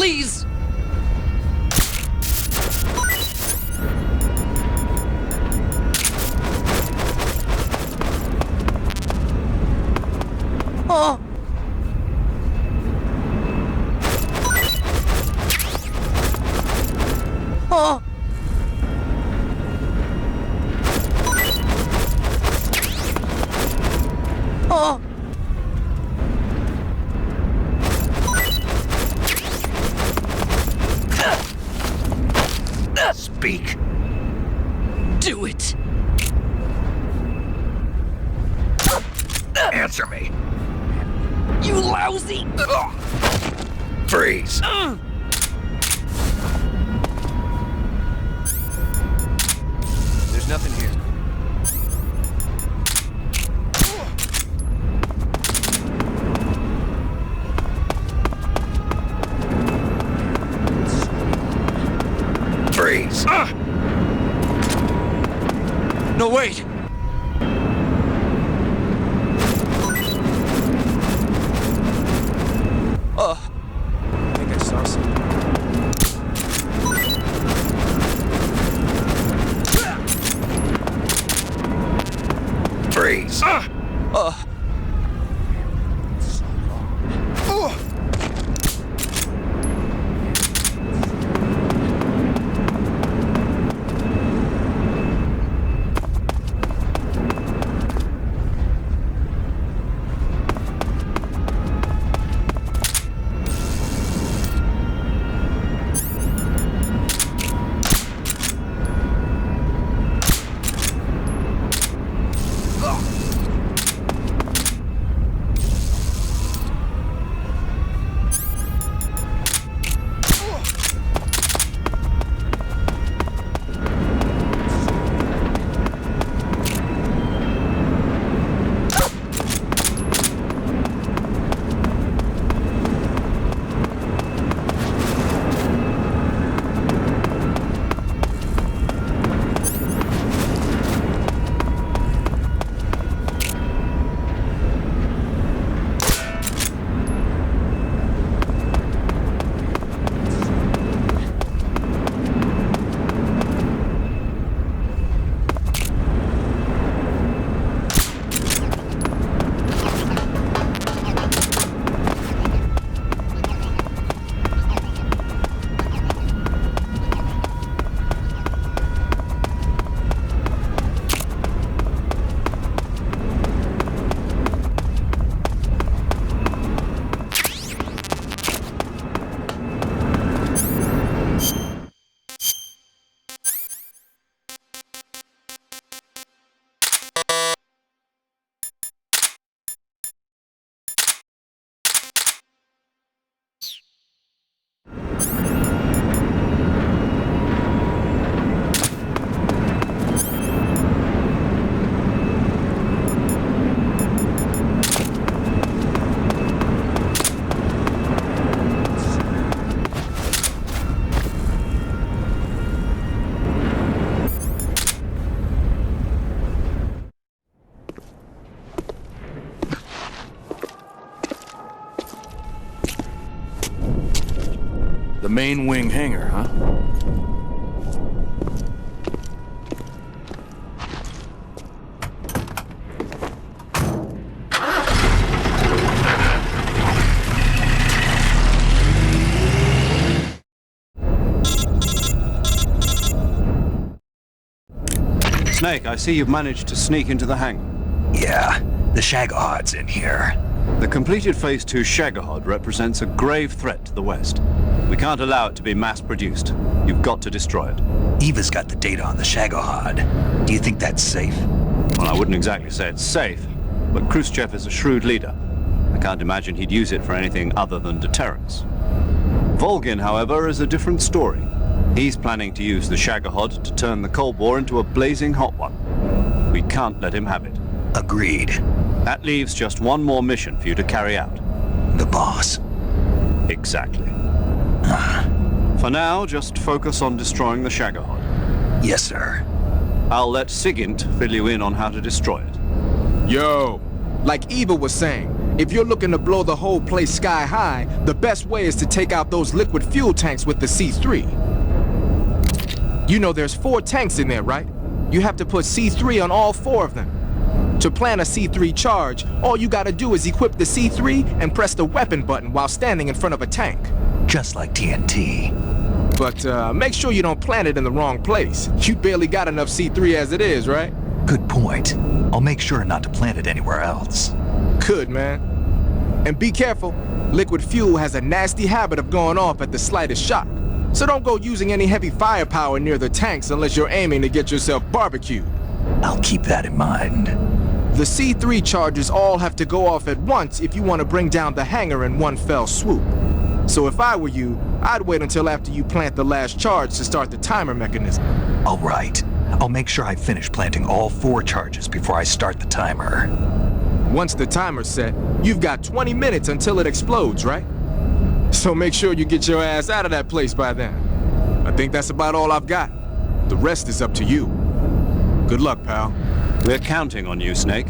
please! Oh! Oh! Oh! Speak. Do it! Answer me. You lousy! Freeze. There's nothing here. Freeze. No, wait! I think I saw something. Freeze. The main wing hangar, huh? Snake, I see you've managed to sneak into the hangar. Yeah, the Shagahad's in here. The completed Phase 2 Shagahod represents a grave threat to the West. We can't allow it to be mass-produced. You've got to destroy it. Eva's got the data on the Shagahad. Do you think that's safe? Well, I wouldn't exactly say it's safe, but Khrushchev is a shrewd leader. I can't imagine he'd use it for anything other than deterrence. Volgin, however, is a different story. He's planning to use the Shagahod to turn the Cold War into a blazing hot one. We can't let him have it. Agreed. That leaves just one more mission for you to carry out. The boss. Exactly. For now, just focus on destroying the Shagahod. Yes, sir. I'll let Sigint fill you in on how to destroy it. Yo, like Eva was saying, If you're looking to blow the whole place sky high, the best way is to take out those liquid fuel tanks with the C3. You know there's 4 tanks in there, right? You have to put C3 on all 4 of them. To plan a C3 charge, all you gotta do is equip the C3 and press the weapon button while standing in front of a tank. Just like TNT. But make sure you don't plant it in the wrong place. You barely got enough C3 as it is, right? Good point. I'll make sure not to plant it anywhere else. Good, man. And be careful. Liquid fuel has a nasty habit of going off at the slightest shock. So don't go using any heavy firepower near the tanks unless you're aiming to get yourself barbecued. I'll keep that in mind. The C3 charges all have to go off at once if you want to bring down the hangar in one fell swoop. So if I were you, I'd wait until after you plant the last charge to start the timer mechanism. All right. I'll make sure I finish planting all 4 charges before I start the timer. Once the timer's set, you've got 20 minutes until it explodes, right? So make sure you get your ass out of that place by then. I think that's about all I've got. The rest is up to you. Good luck, pal. We're counting on you, Snake.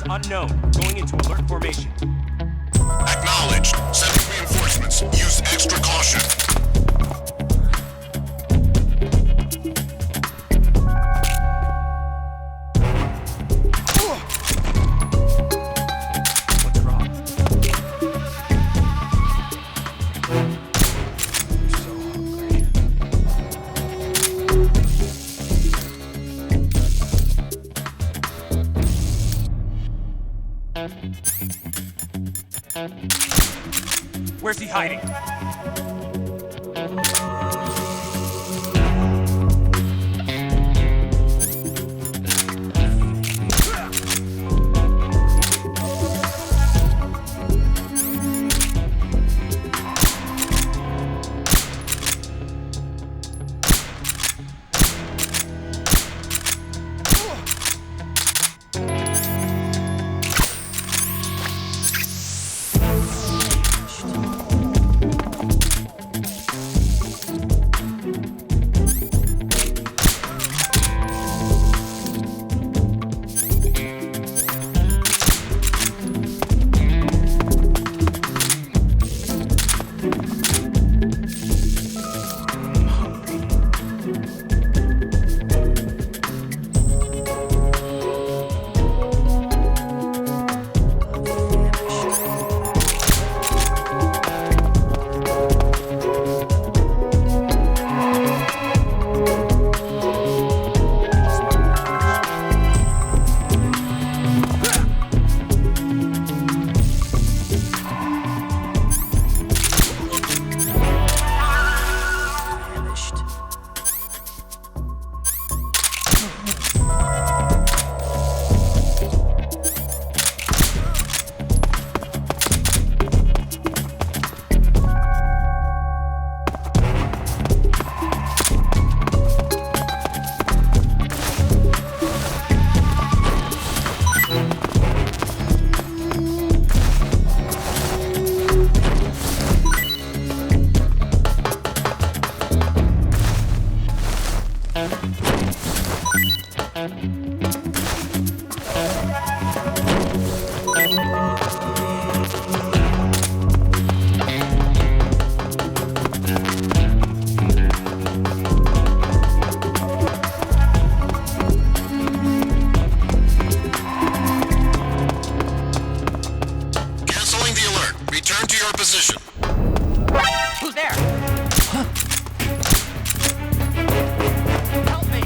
Unknown. Going into alert formation. Acknowledged. Sending reinforcements. Use extra caution. What's wrong? You're so hungry. Where's he hiding? Return to your position. Who's there? Help me!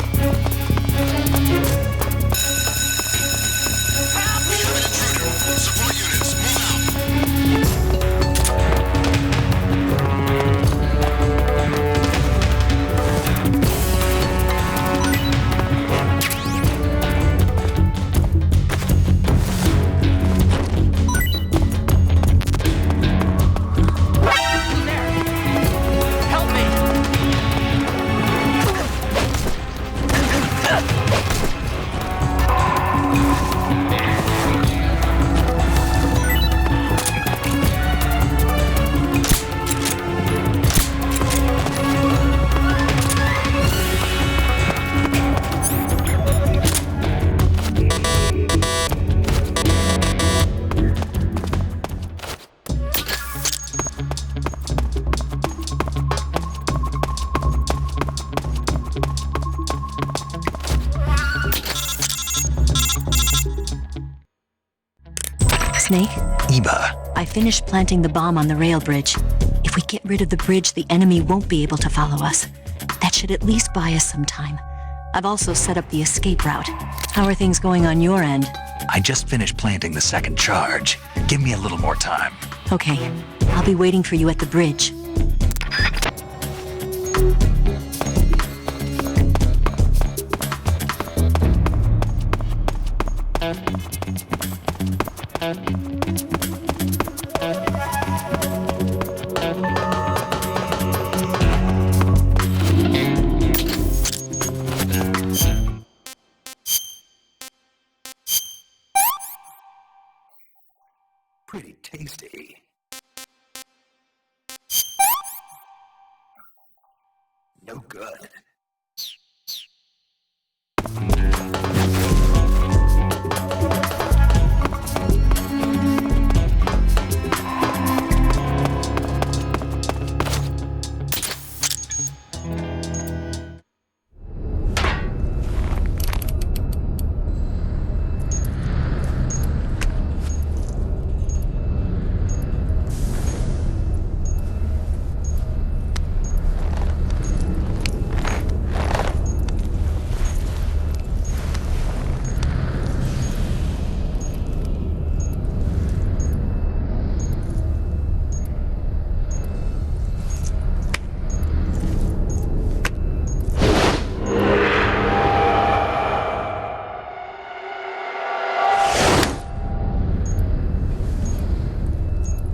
We have an intruder. Support units, move out. Who's there? Help me! Snake, Eva, I finished planting the bomb on the rail bridge. If we get rid of the bridge, the enemy won't be able to follow us. That should at least buy us some time. I've also set up the escape route. How are things going on your end? I just finished planting the second charge. Give me a little more time. Okay, I'll be waiting for you at the bridge. Pretty tasty. No good.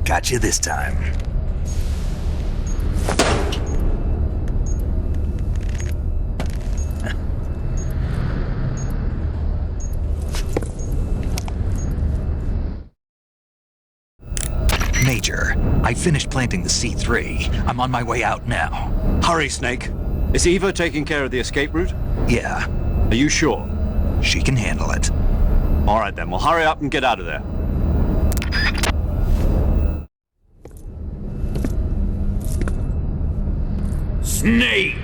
Got you this time. Major, I finished planting the C3. I'm on my way out now. Hurry, Snake. Is Eva taking care of the escape route? Yeah, Are you sure? she can handle it. All right then, well hurry up and get out of there. Snake!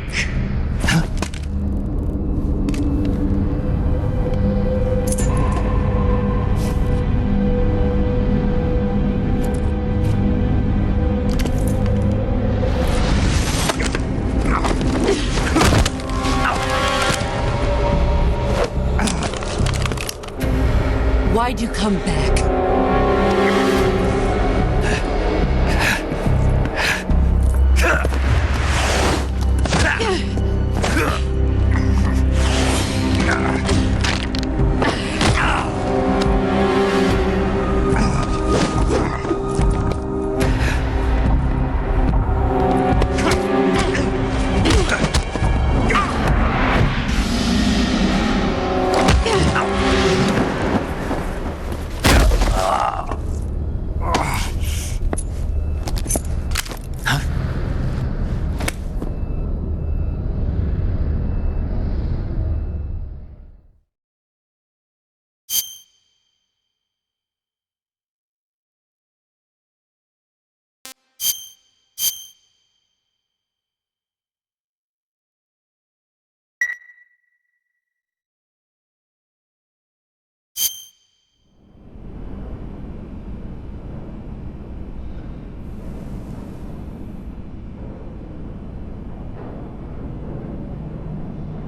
Why'd you come back?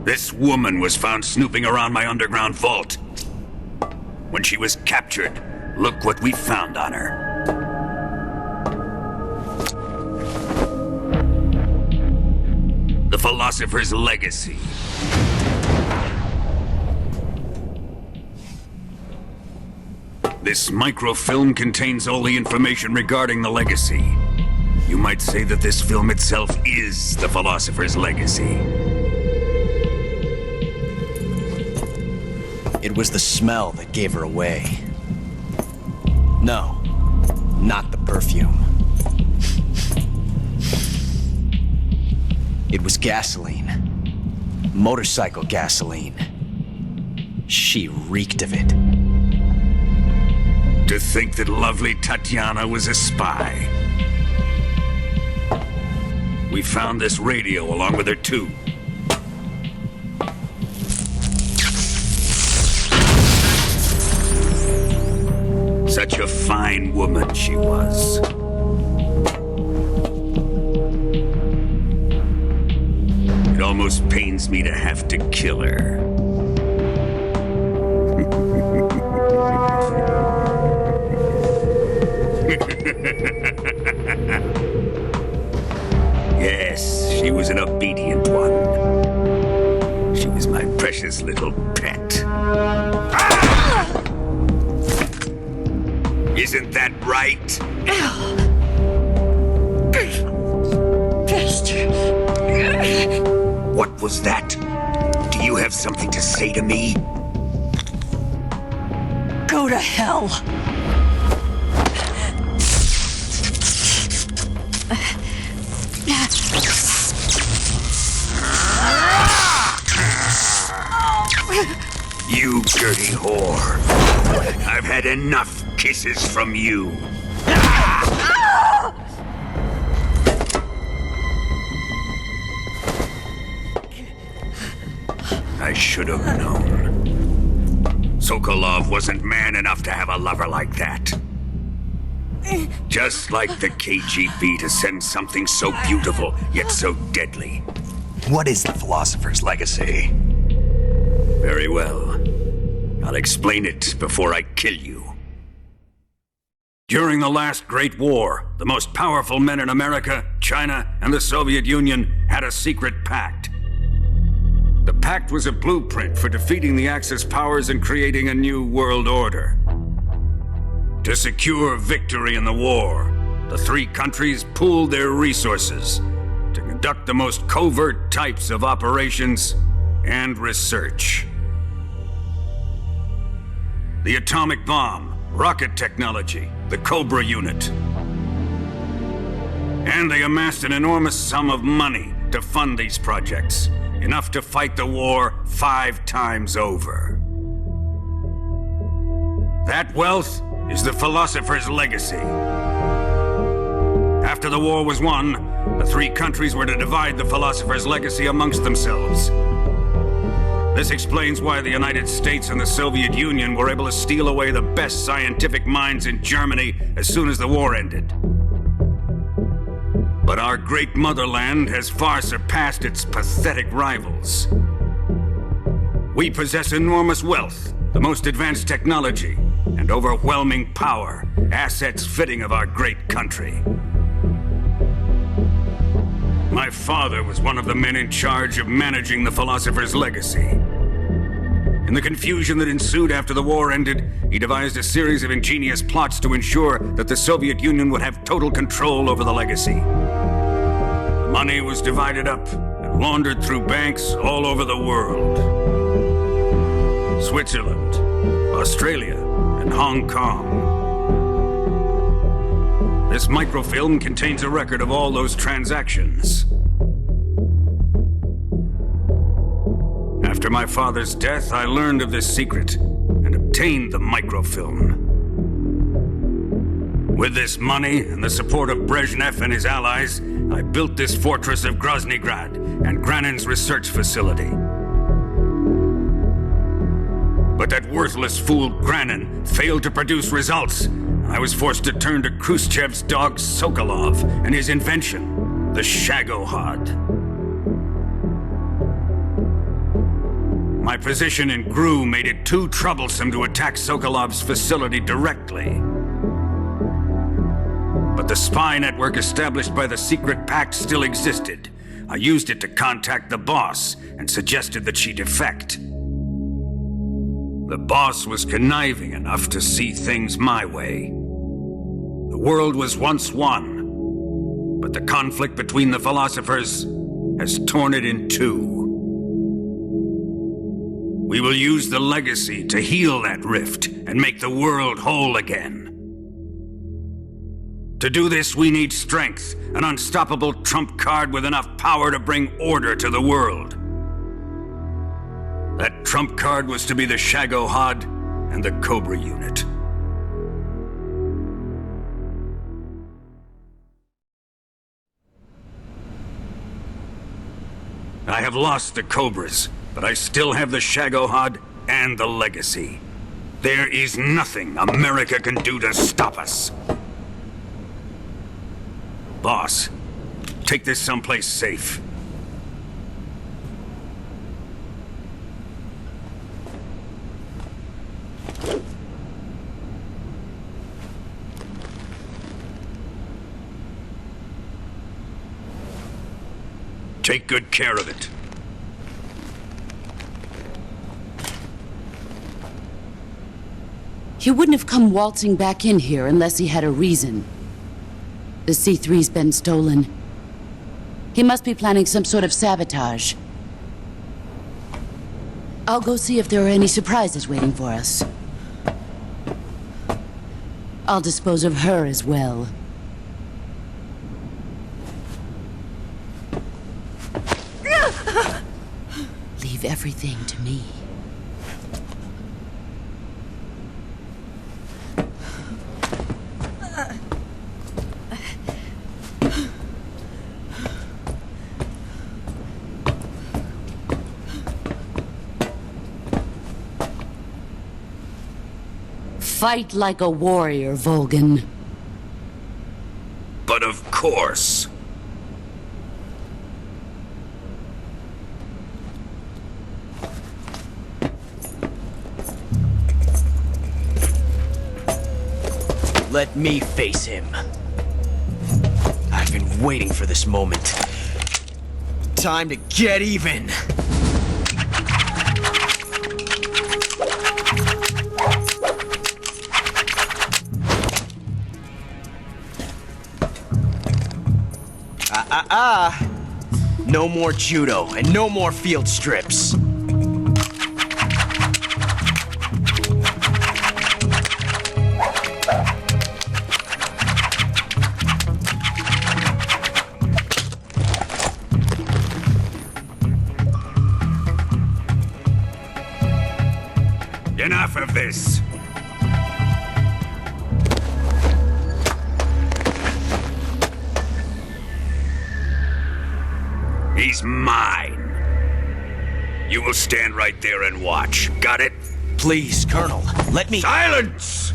This woman was found snooping around my underground vault. When she was captured, look what we found on her. The Philosopher's Legacy. This microfilm contains all the information regarding the legacy. You might say that this film itself is the Philosopher's Legacy. It was the smell that gave her away. No, not the perfume. It was gasoline. Motorcycle gasoline. She reeked of it. To think that lovely Tatiana was a spy. We found this radio along with her too. Such a fine woman she was. It almost pains me to have to kill her. Yes, she was an obedient one. She was my precious little pet. Ah! Isn't that right? What was that? Do you have something to say to me? Go to hell. You dirty whore. I've had enough kisses from you. I should have known. Sokolov wasn't man enough to have a lover like that. Just like the KGB to send something so beautiful, yet so deadly. What is the Philosopher's Legacy? Very well. I'll explain it before I kill you. During the last Great War, the most powerful men in America, China, and the Soviet Union had a secret pact. The pact was a blueprint for defeating the Axis powers and creating a new world order. To secure victory in the war, the three countries pooled their resources to conduct the most covert types of operations and research. The atomic bomb, rocket technology, the Cobra unit. And they amassed an enormous sum of money to fund these projects, enough to fight the war 5 times over. That wealth is the Philosopher's Legacy. After the war was won, the three countries were to divide the Philosopher's Legacy amongst themselves. This explains why the United States and the Soviet Union were able to steal away the best scientific minds in Germany as soon as the war ended. But our great motherland has far surpassed its pathetic rivals. We possess enormous wealth, the most advanced technology, and overwhelming power, assets fitting of our great country. My father was one of the men in charge of managing the Philosopher's Legacy. In the confusion that ensued after the war ended, he devised a series of ingenious plots to ensure that the Soviet Union would have total control over the legacy. The money was divided up and laundered through banks all over the world. Switzerland, Australia, and Hong Kong. This microfilm contains a record of all those transactions. After my father's death, I learned of this secret and obtained the microfilm. With this money and the support of Brezhnev and his allies, I built this fortress of Groznygrad and Granin's research facility. But that worthless fool Granin failed to produce results. I was forced to turn to Khrushchev's dog Sokolov and his invention, the Shagohod. My position in Gru made it too troublesome to attack Sokolov's facility directly. But the spy network established by the secret pact still existed. I used it to contact the boss and suggested that she defect. The boss was conniving enough to see things my way. The world was once one, but the conflict between the philosophers has torn it in two. We will use the legacy to heal that rift and make the world whole again. To do this, we need strength, an unstoppable trump card with enough power to bring order to the world. That trump card was to be the Shagohod and the Cobra unit. I have lost the Cobras, but I still have the Shagohod and the legacy. There is nothing America can do to stop us. Boss, take this someplace safe. Take good care of it. He wouldn't have come waltzing back in here unless he had a reason. The C3's been stolen. He must be planning some sort of sabotage. I'll go see if there are any surprises waiting for us. I'll dispose of her as well. Leave everything to me. Fight like a warrior, Volgin. But of course. Let me face him. I've been waiting for this moment. Time to get even. No more judo and no more field strips. Enough of this. He's mine. You will stand right there and watch. Got it? Please, Colonel, let me— Silence!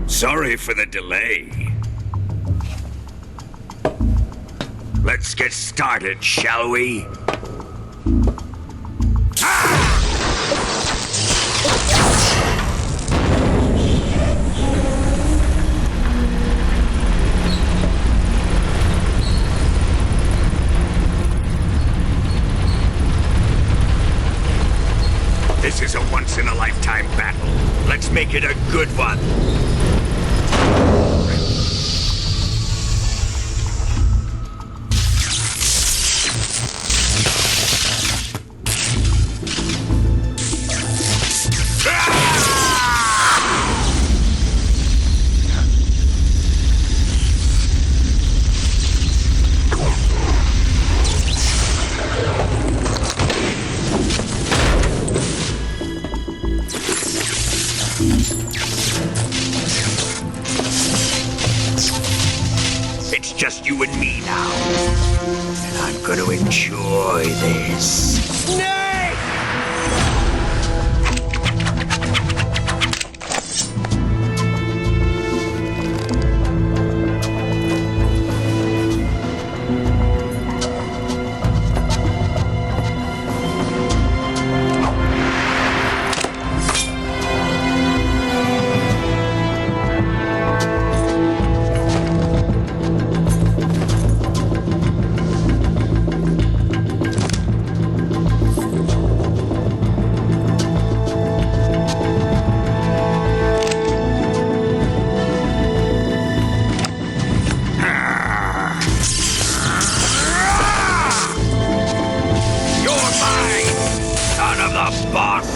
Sorry for the delay. Let's get started, shall we? This is a once-in-a-lifetime battle. Let's make it a good one. just you and me now. And I'm gonna enjoy this. Nay! You're mine, son of the boss!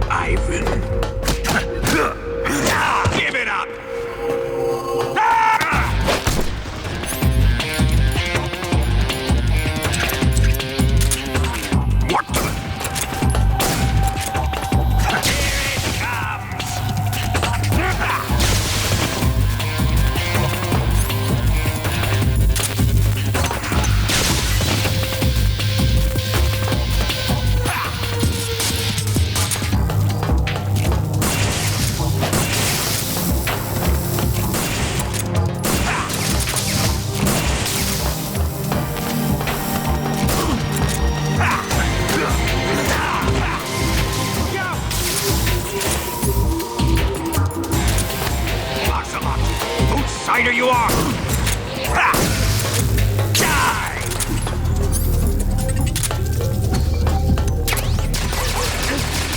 Ivan. Give it up! What the? Here it comes! Ocelot, whose side are you on? Ha! Die!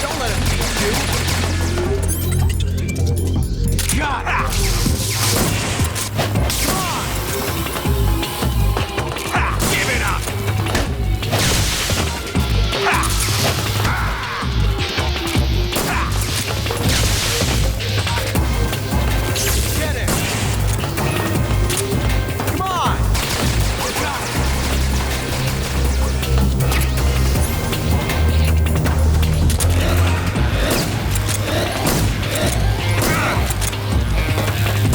Don't let him beat you. Shut up! Come on! Ha! Give it up! Ha! Get him! Come on!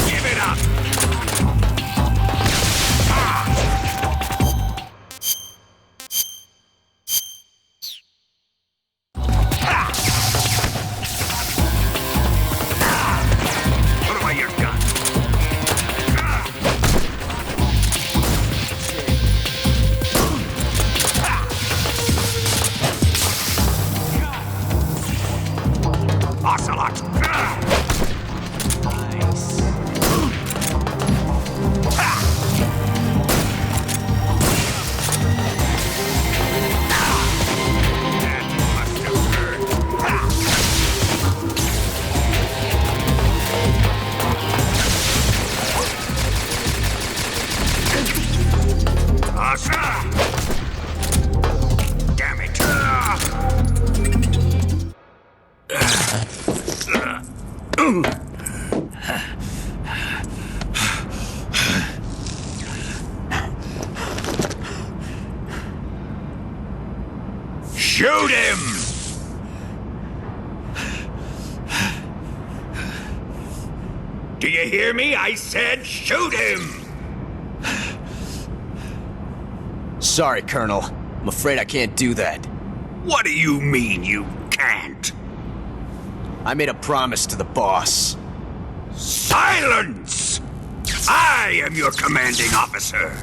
Give it up! Put away your gun! Ocelot! Nice. That must have hurt. Asa! Damn it! Shoot him! Do you hear me? I said shoot him! Sorry, Colonel. I'm afraid I can't do that. What do you mean you can't? I made a promise to the boss. Silence! I am your commanding officer.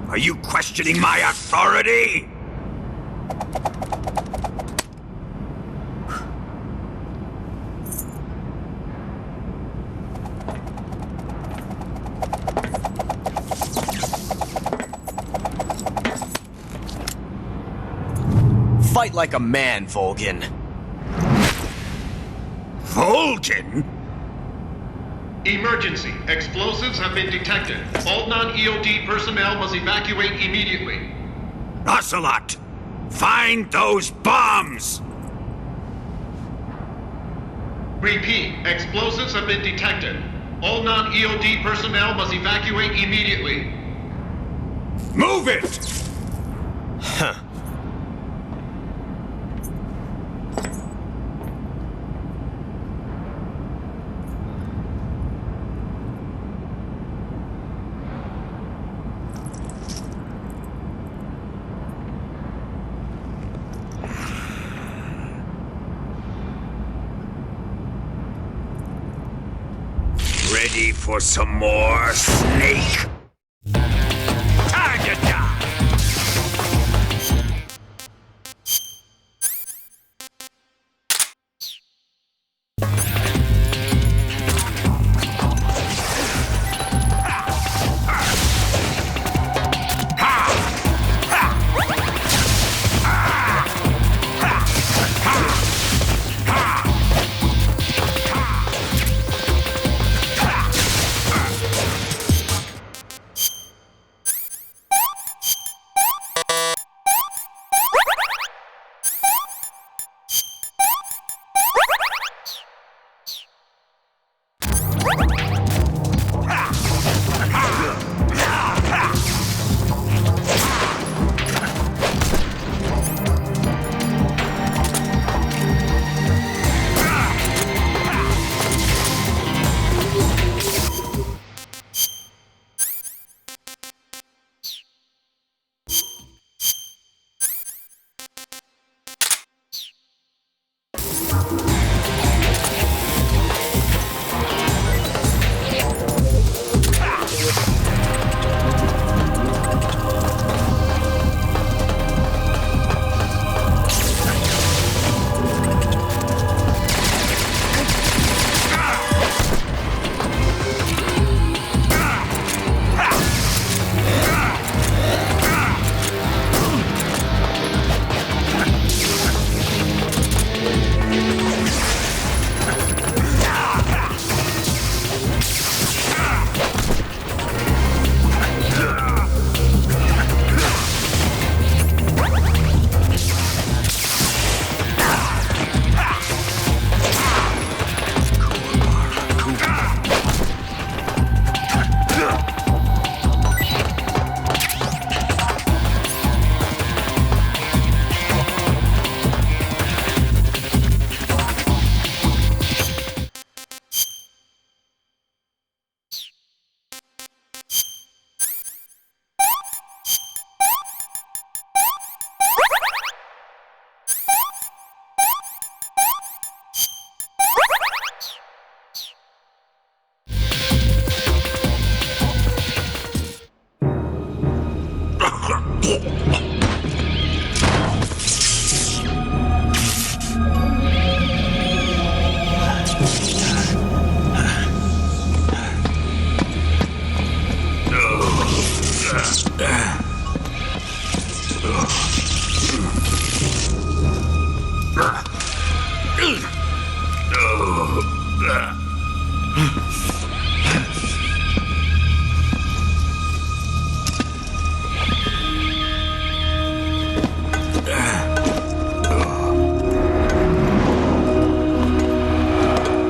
Are you questioning my authority? Fight like a man, Volgin. Volgin? Emergency. Explosives have been detected. All non-EOD personnel must evacuate immediately. Ocelot! Find those bombs! Repeat. Explosives have been detected. All non-EOD personnel must evacuate immediately. Move it! Huh. Ready for some more, Snake? Time to die!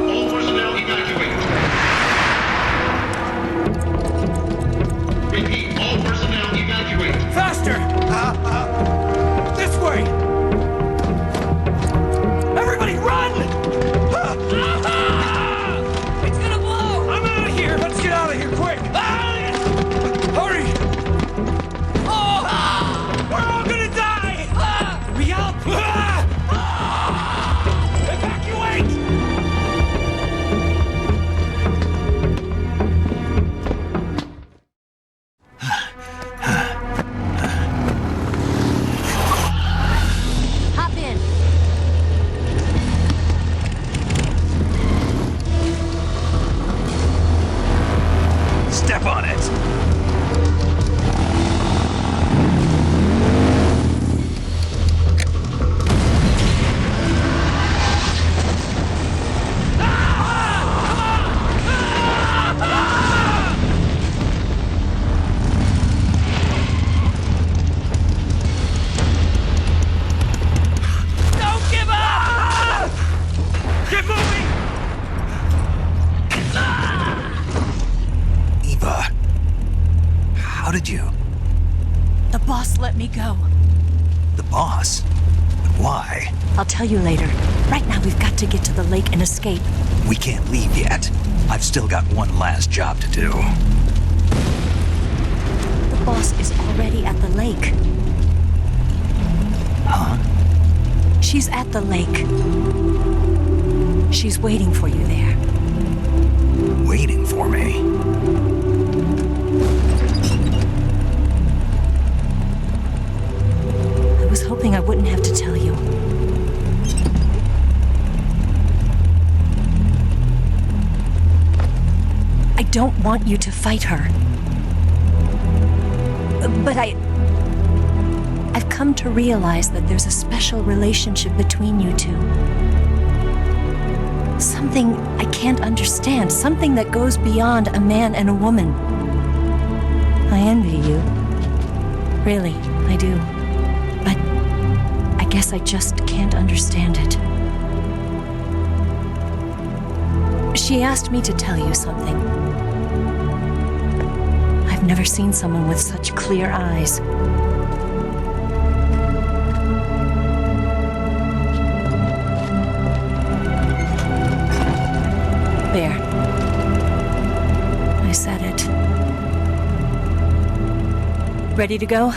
All personnel evacuate. Repeat. All personnel evacuate. Faster! This way! Everybody run! It's gonna blow! I'm out of here! Let's get out of here quick! Hurry! We're all gonna die! Hurry up! Evacuate! Hop in. Step on it! did you? The boss let me go. The boss? But why? I'll tell you later. Right now, we've got to get to the lake and escape. We can't leave yet. I've still got one last job to do. The boss is already at the lake. Huh? She's at the lake. She's waiting for you there. Waiting for me? I was hoping I wouldn't have to tell you. I don't want you to fight her. But I've come to realize that there's a special relationship between you two. Something I can't understand. Something that goes beyond a man and a woman. I envy you. Really, I do. But I guess I just can't understand it. She asked me to tell you something. I've never seen someone with such clear eyes. There. I said it. Ready to go?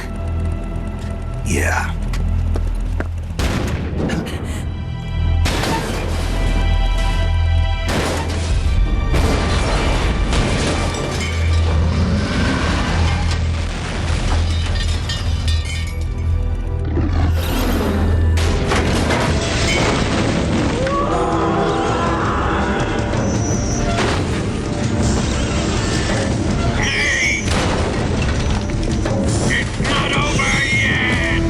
Yeah. It's not over yet!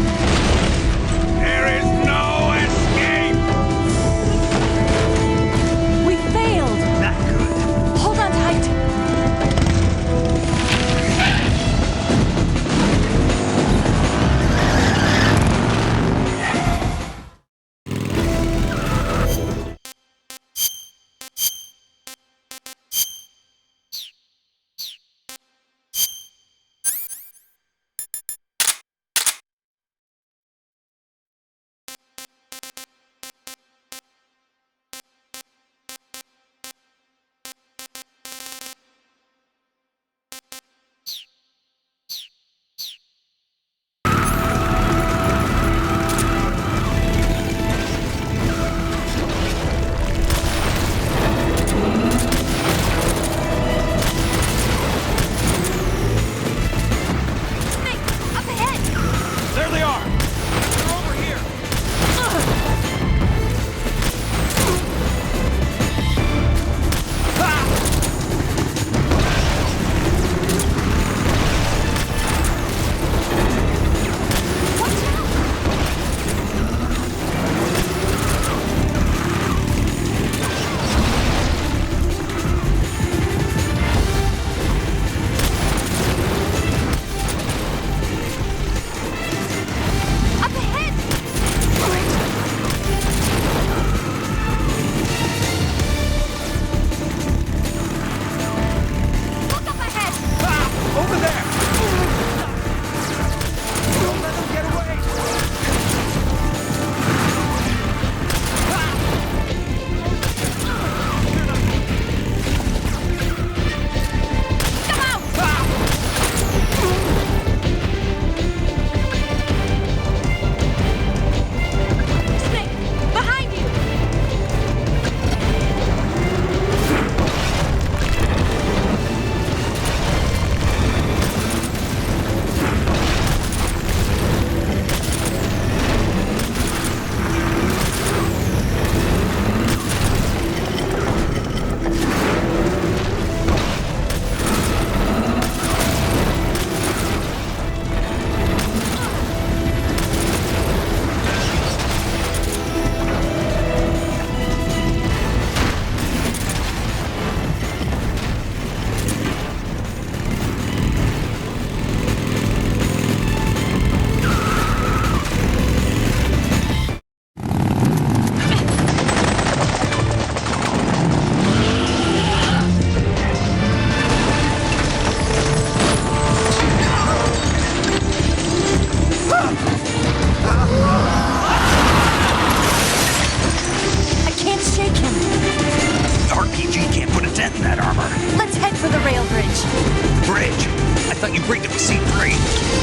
bridge. Bridge? I thought you rigged it with C3.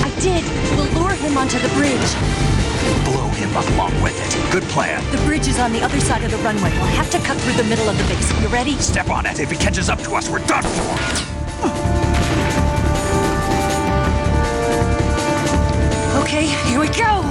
I did. We'll lure him onto the bridge. Blow him up along with it. Good plan. The bridge is on the other side of the runway. We'll have to cut through the middle of the base. You ready? Step on it. If he catches up to us, we're done for. Okay, here we go!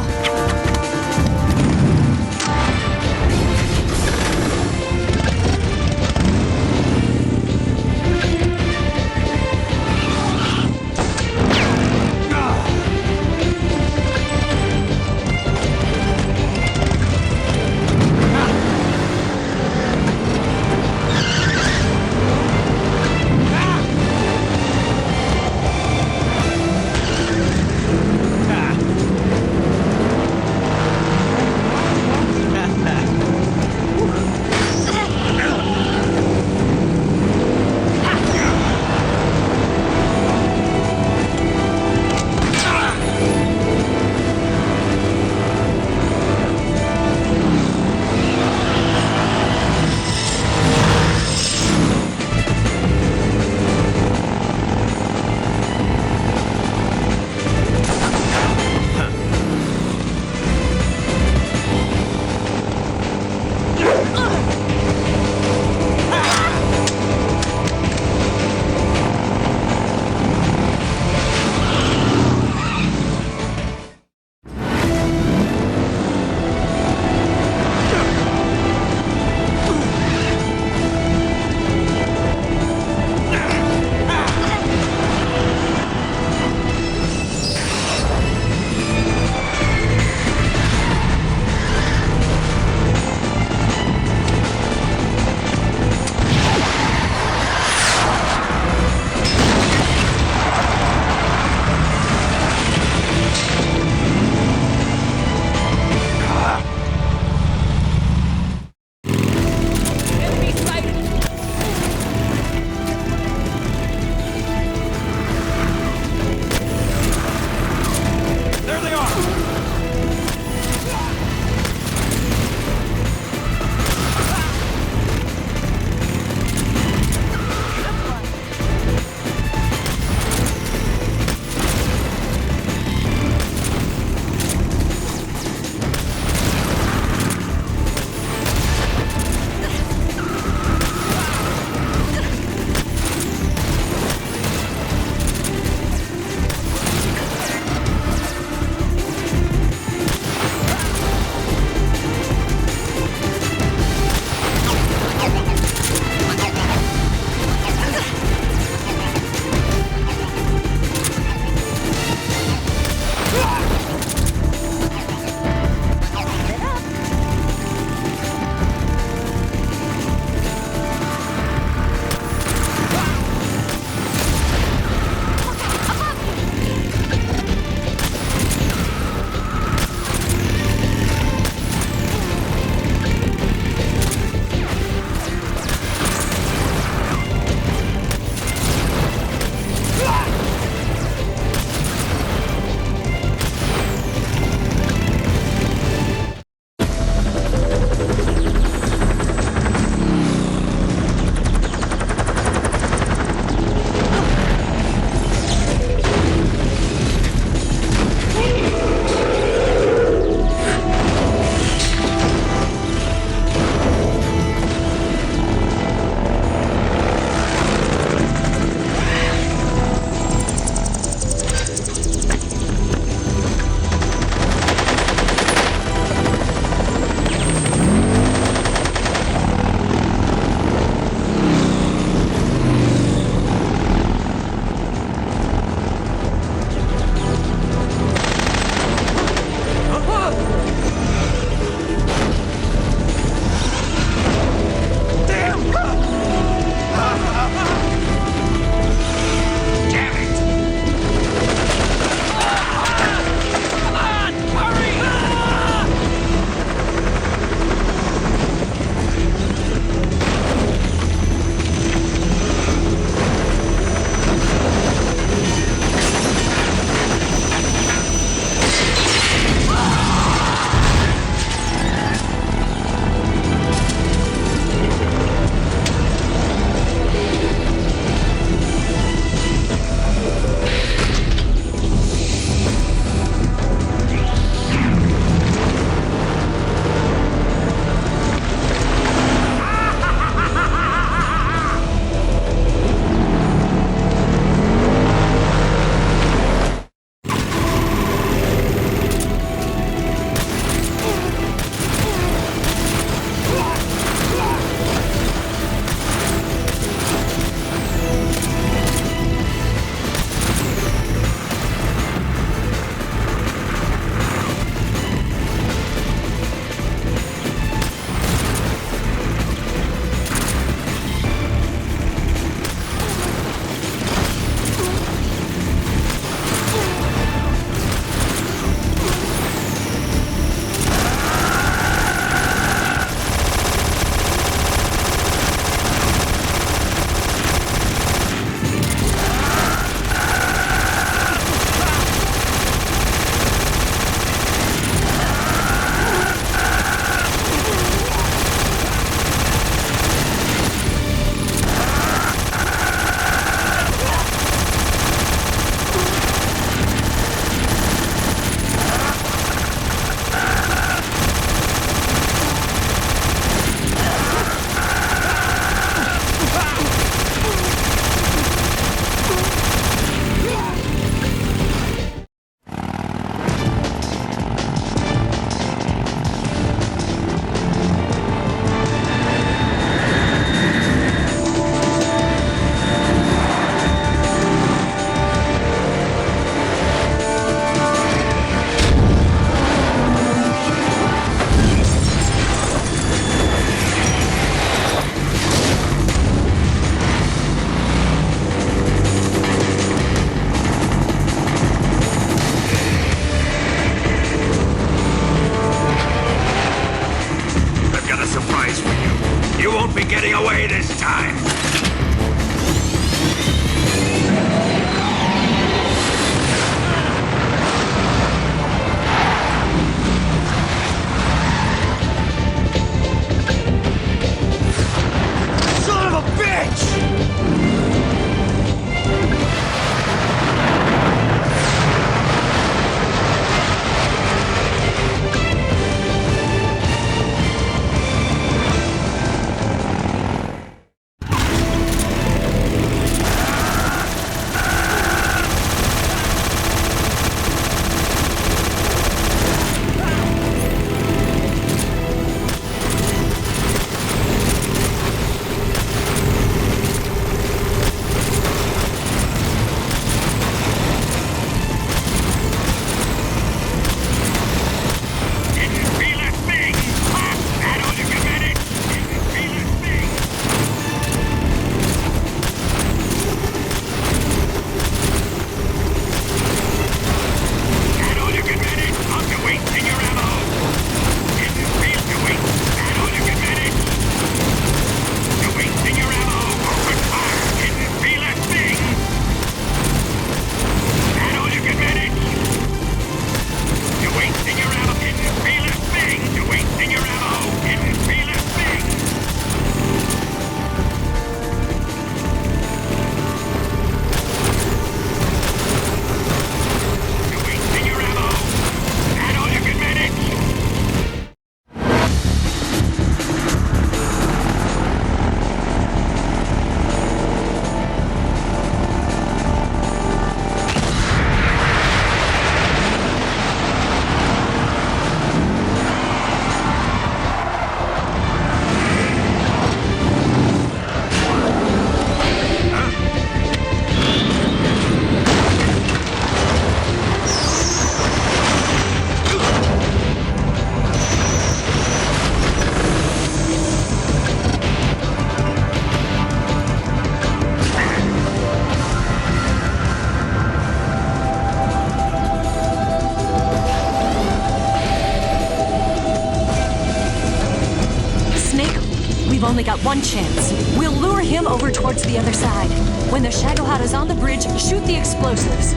only got one chance. We'll lure him over towards the other side. When the Shagohata's on the bridge, shoot the explosives.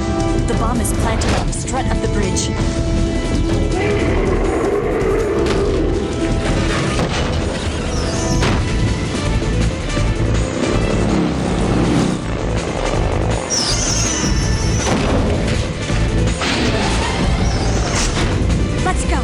The bomb is planted on the strut of the bridge. Let's go.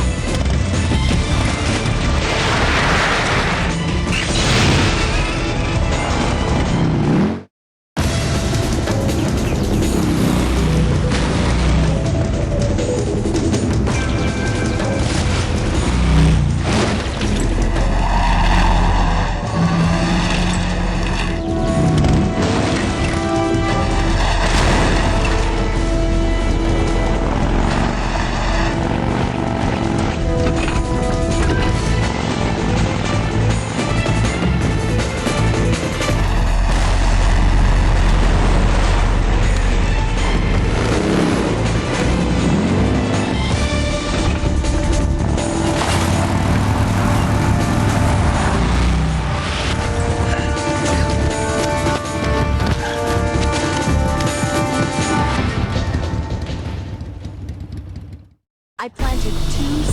I planted 2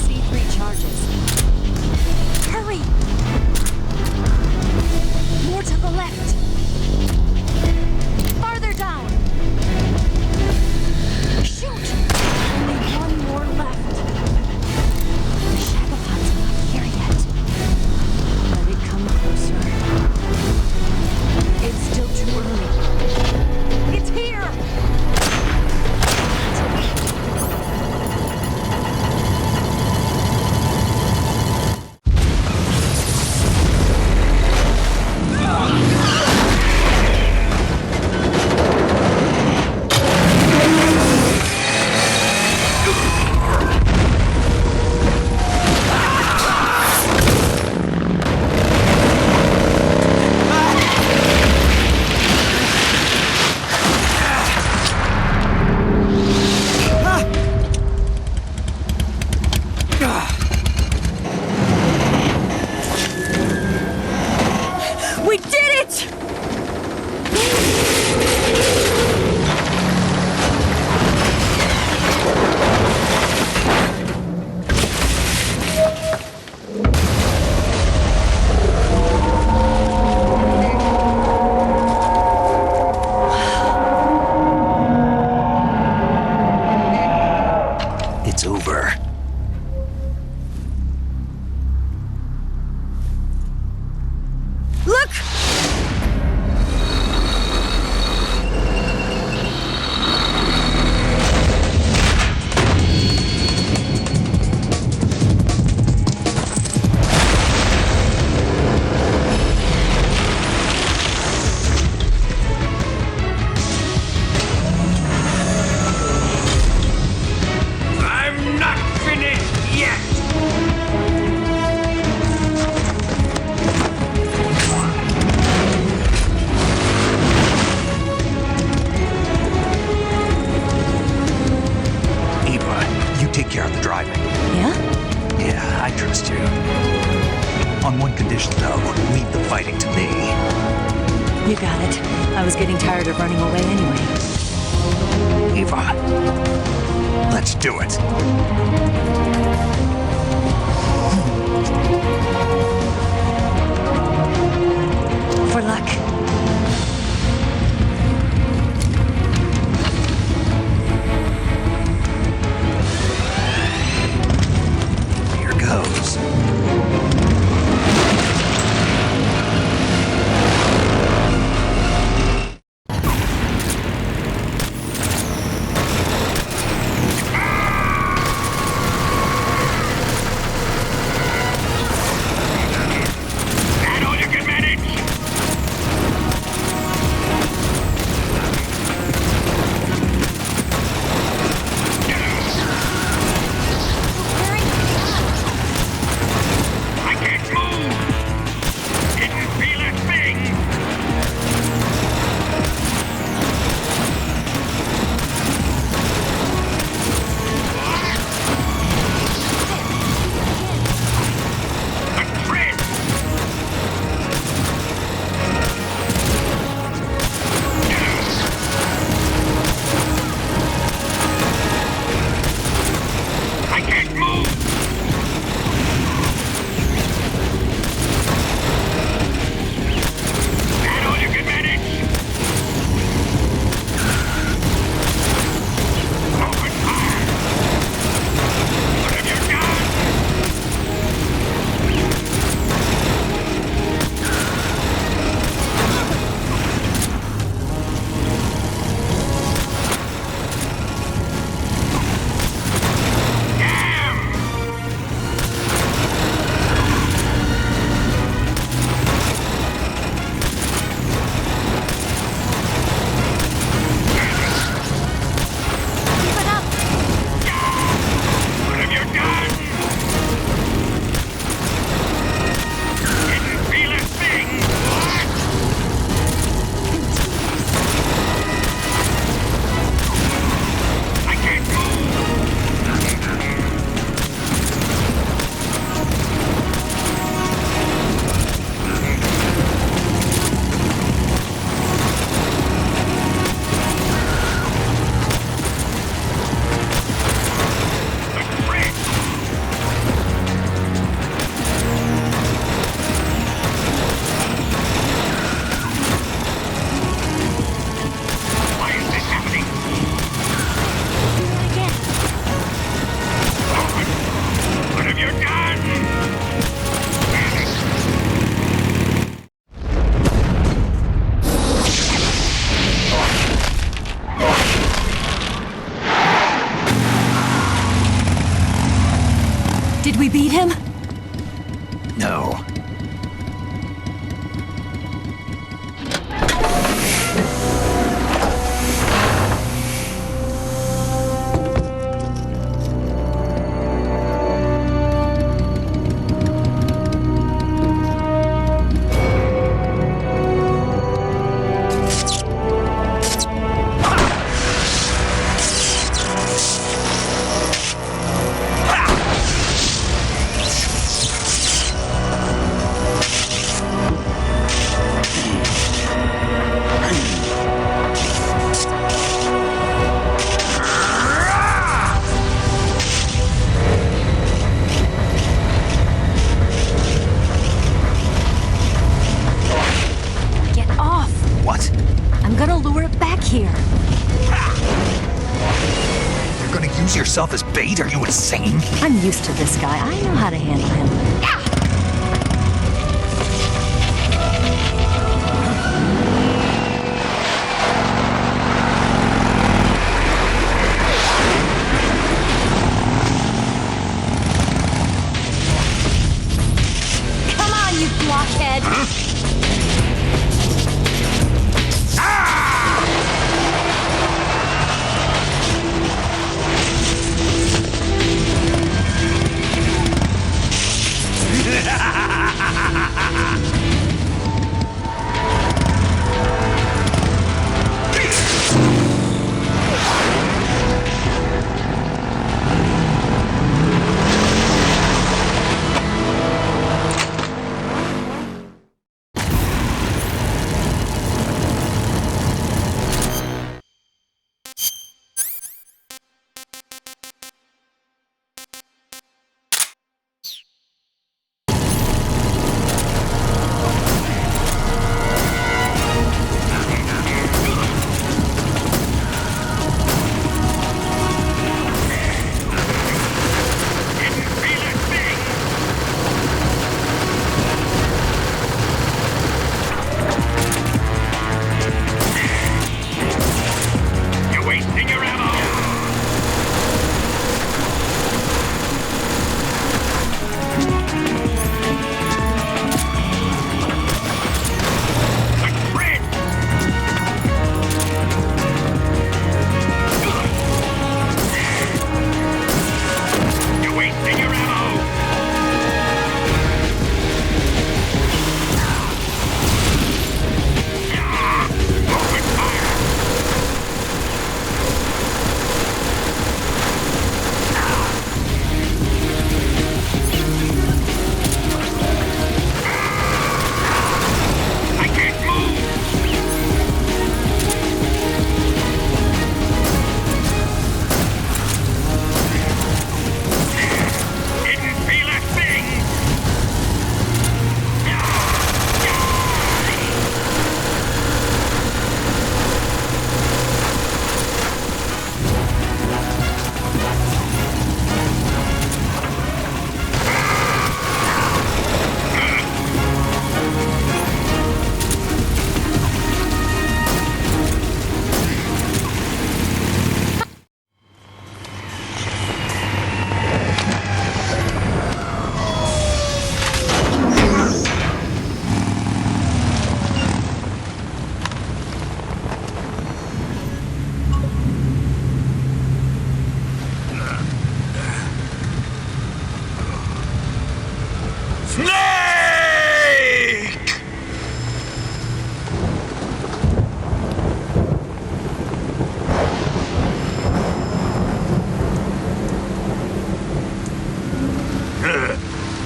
C3 charges. Hurry! More to the left. Farther down. Shoot! Only one more left. The Shagohata's not here yet. Let it come closer. It's still too early. It's here! We did it! It's over. Look! I'm not finished yet! Eva, you take care of the driving. Yeah? Yeah, I trust you. On one condition, though, leave the fighting to me. You got it. I was getting tired of running away anyway. Eva, let's do it. For luck. Here goes. we beat him? No. Here. You're gonna use yourself as bait? Are you insane? I'm used to this guy. I know how to handle him. Come on, you blockhead!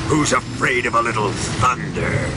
Who's afraid of a little thunder?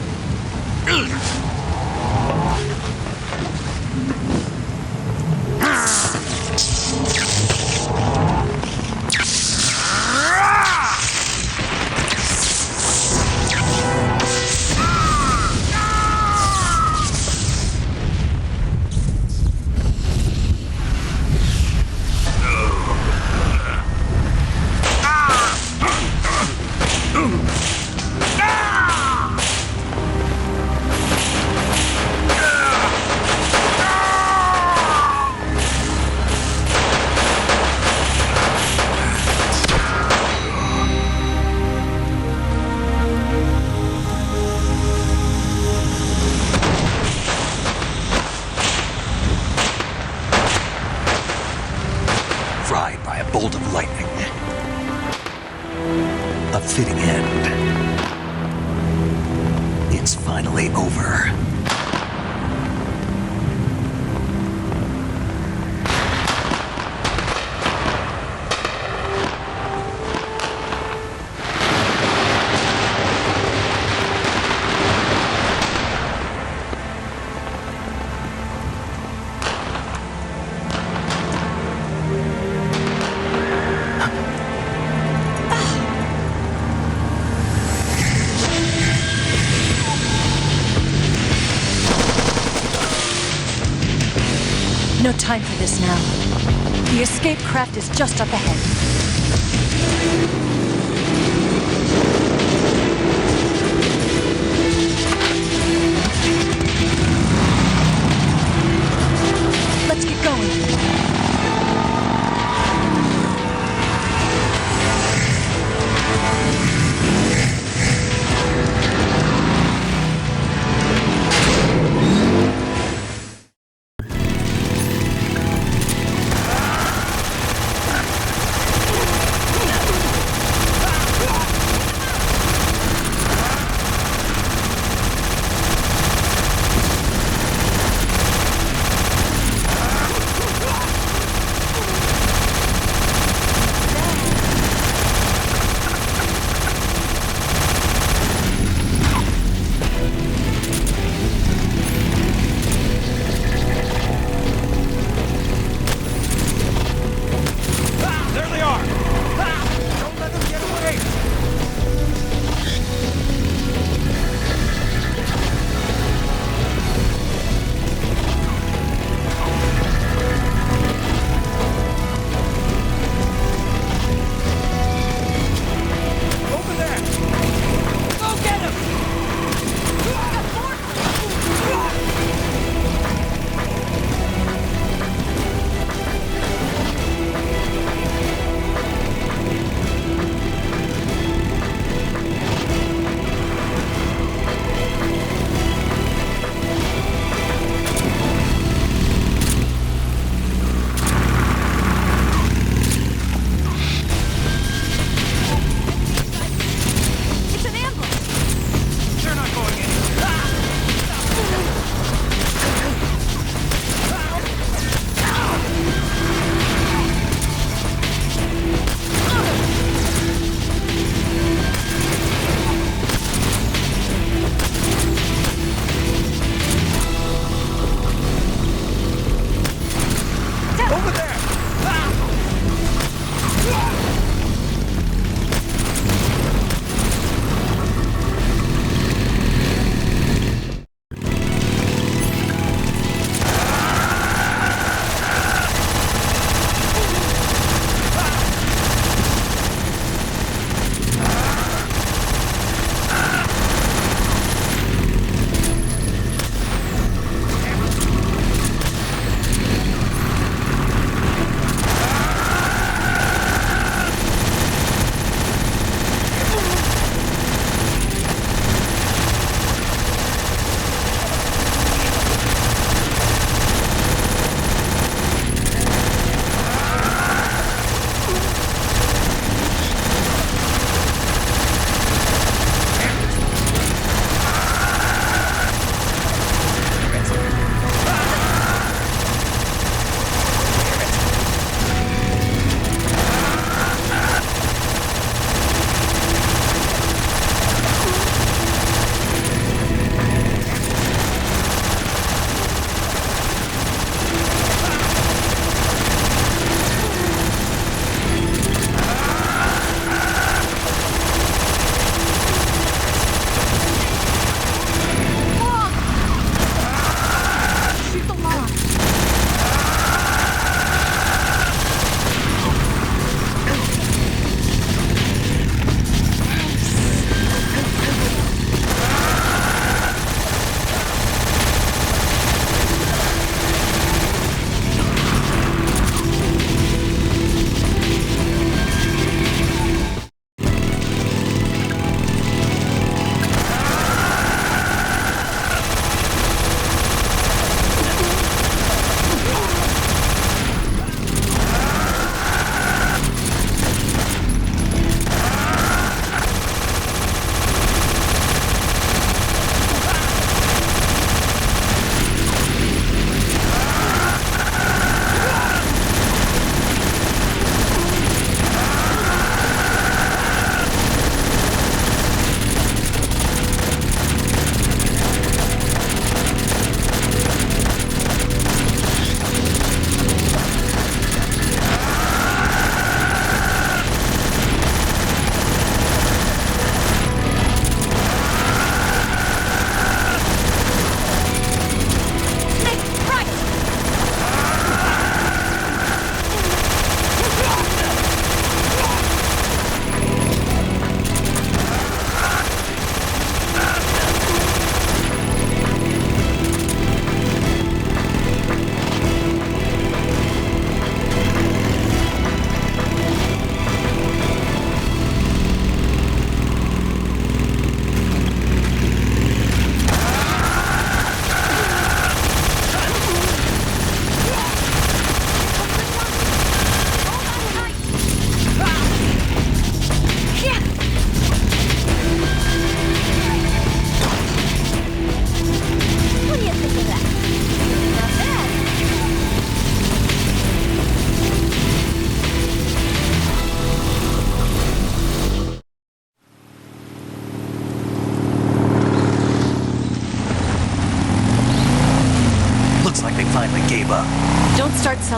fried by a bolt of lightning. A fitting end. It's finally over. No time for this now. The escape craft is just up ahead. Let's get going.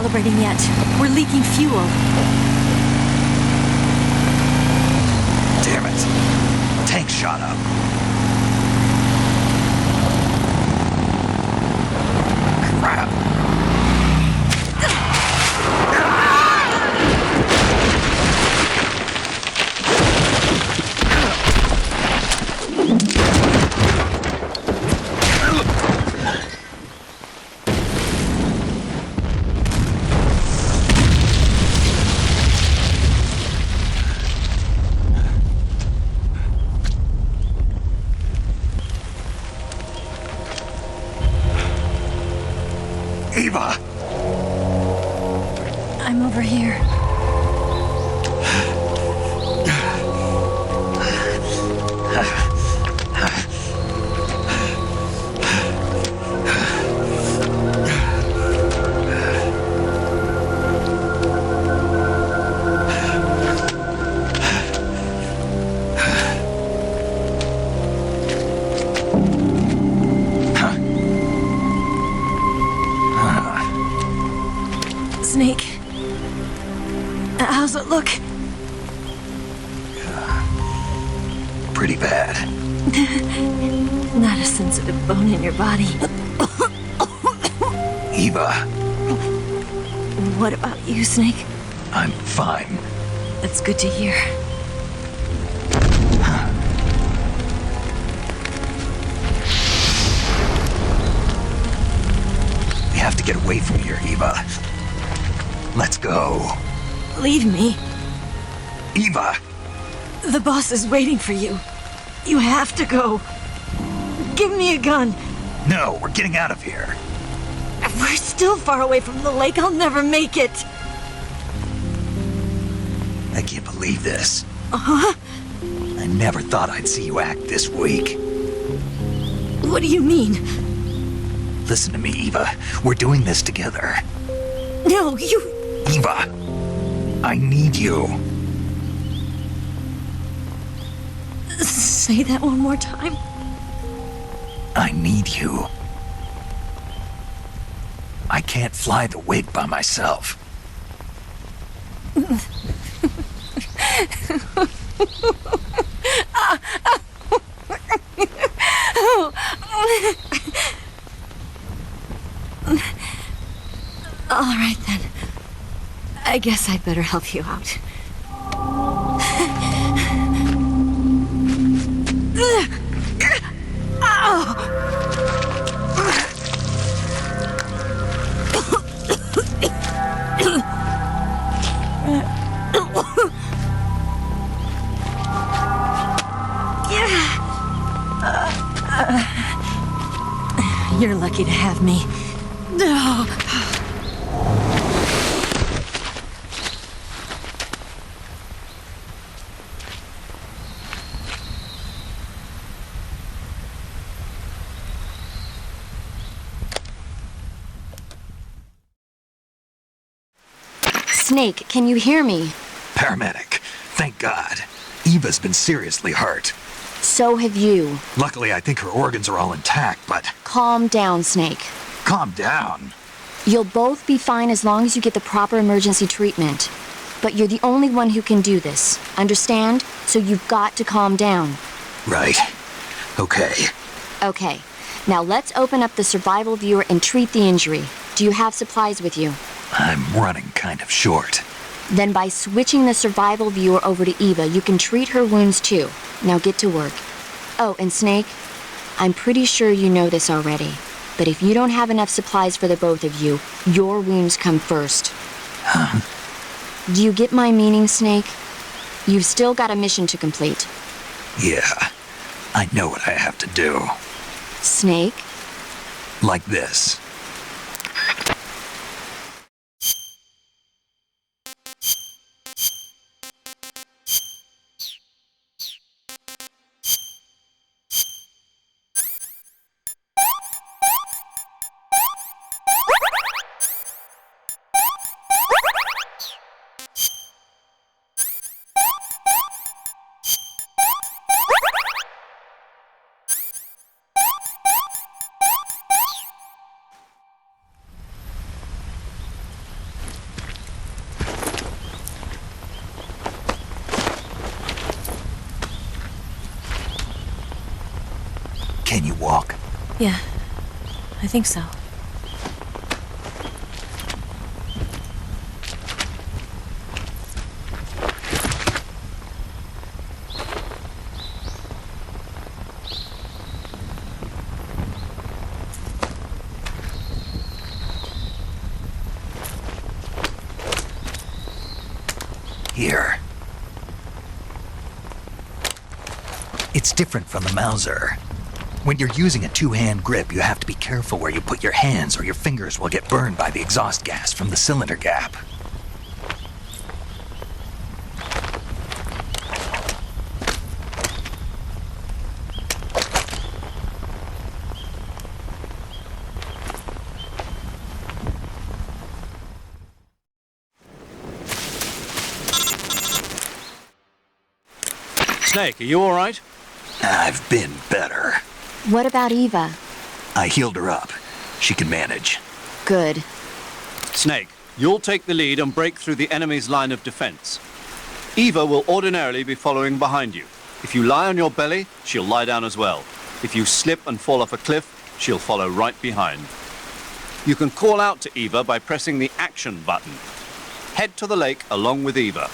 calibrating yet. We're leaking fuel. Damn it. Tank shot up. Crap. Eva! I'm over here. Snake. How's it look? Pretty bad. Not a sensitive bone in your body. Eva, What about you, Snake? I'm fine. That's good to hear. We have to get away from here, Eva. Let's go. Leave me. Eva! The boss is waiting for you. You have to go. Give me a gun. No, we're getting out of here. We're still far away from the lake. I'll never make it. I can't believe this. Uh-huh. I never thought I'd see you act this weak. What do you mean? Listen to me, Eva. We're doing this together. No, you... Eva, I need you. Say that one more time. I need you. I can't fly the wig by myself. All right, then. I guess I'd better help you out. You're lucky to have me. Snake, can you hear me? Paramedic, thank God. Eva's been seriously hurt. So have you. Luckily, I think her organs are all intact, but... Calm down, Snake. Calm down. You'll both be fine as long as you get the proper emergency treatment. But you're the only one who can do this. Understand? So you've got to calm down. Right. Okay. Okay. Now let's open up the survival viewer and treat the injury. Do you have supplies with you? I'm running kind of short. Then by switching the survival viewer over to Eva, you can treat her wounds too. Now get to work. Oh, and Snake, I'm pretty sure you know this already, but if you don't have enough supplies for the both of you, your wounds come first. Huh? Do you get my meaning, Snake? You've still got a mission to complete. Yeah, I know what I have to do. Snake? Like this. walk? Yeah, I think so. Here. It's different from the Mauser. When you're using a two-hand grip, you have to be careful where you put your hands or your fingers will get burned by the exhaust gas from the cylinder gap. Snake, are you all right? I've been better. What about Eva? I healed her up. She can manage. Good. Snake, you'll take the lead and break through the enemy's line of defense. Eva will ordinarily be following behind you. If you lie on your belly, she'll lie down as well. If you slip and fall off a cliff, she'll follow right behind. You can call out to Eva by pressing the action button. Head to the lake along with Eva.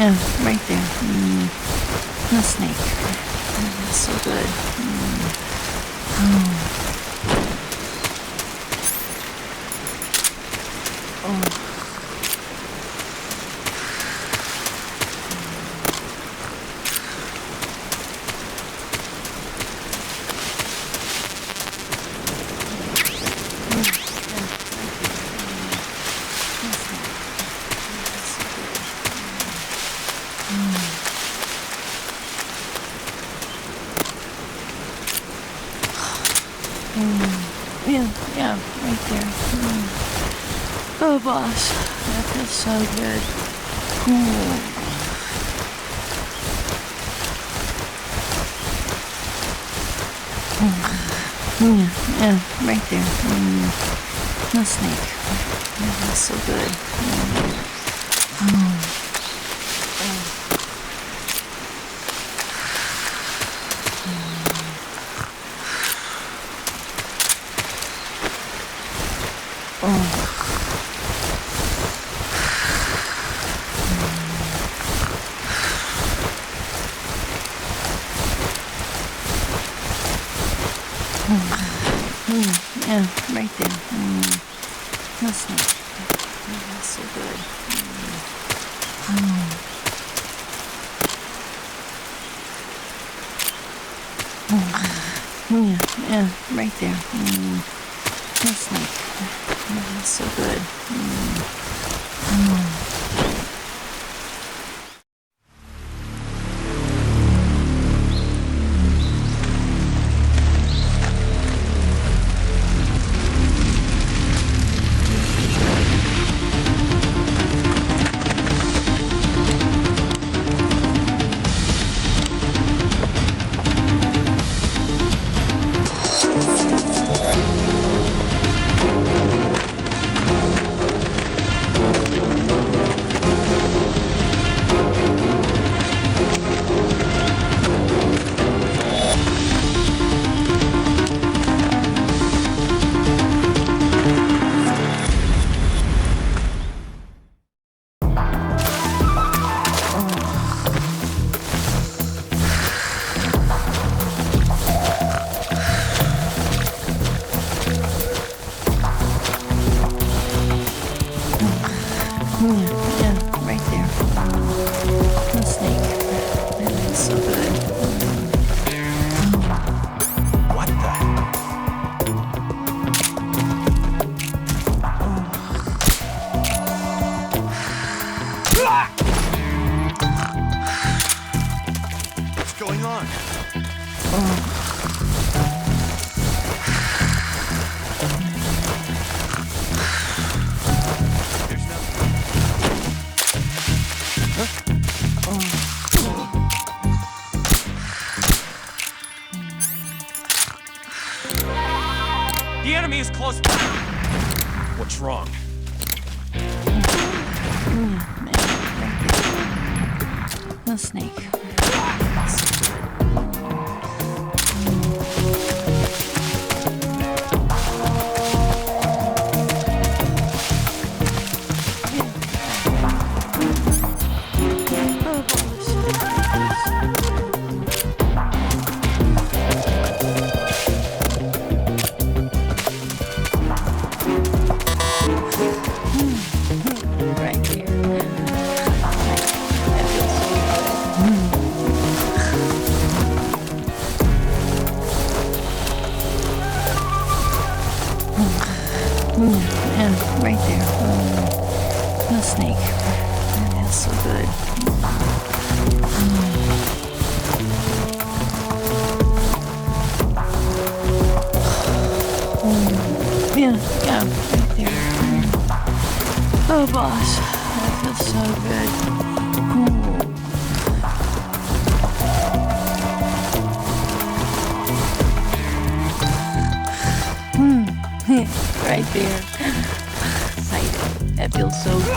Yeah, right there. No snake. That's so good. Yeah, right there. Oh, boss, that feels so good. Yeah, right there. No snake. That feels so good. Yeah, right there. No snake. That's so good. Yeah, right there. No snake. That's so good. going on? There's nothing. The enemy is close by. What's wrong? The snake. Right here. That feels so good. And right there. The snake. That feels so good. Yeah, right there. Oh, boss, that feels so good. Right there. Excited. That feels so good.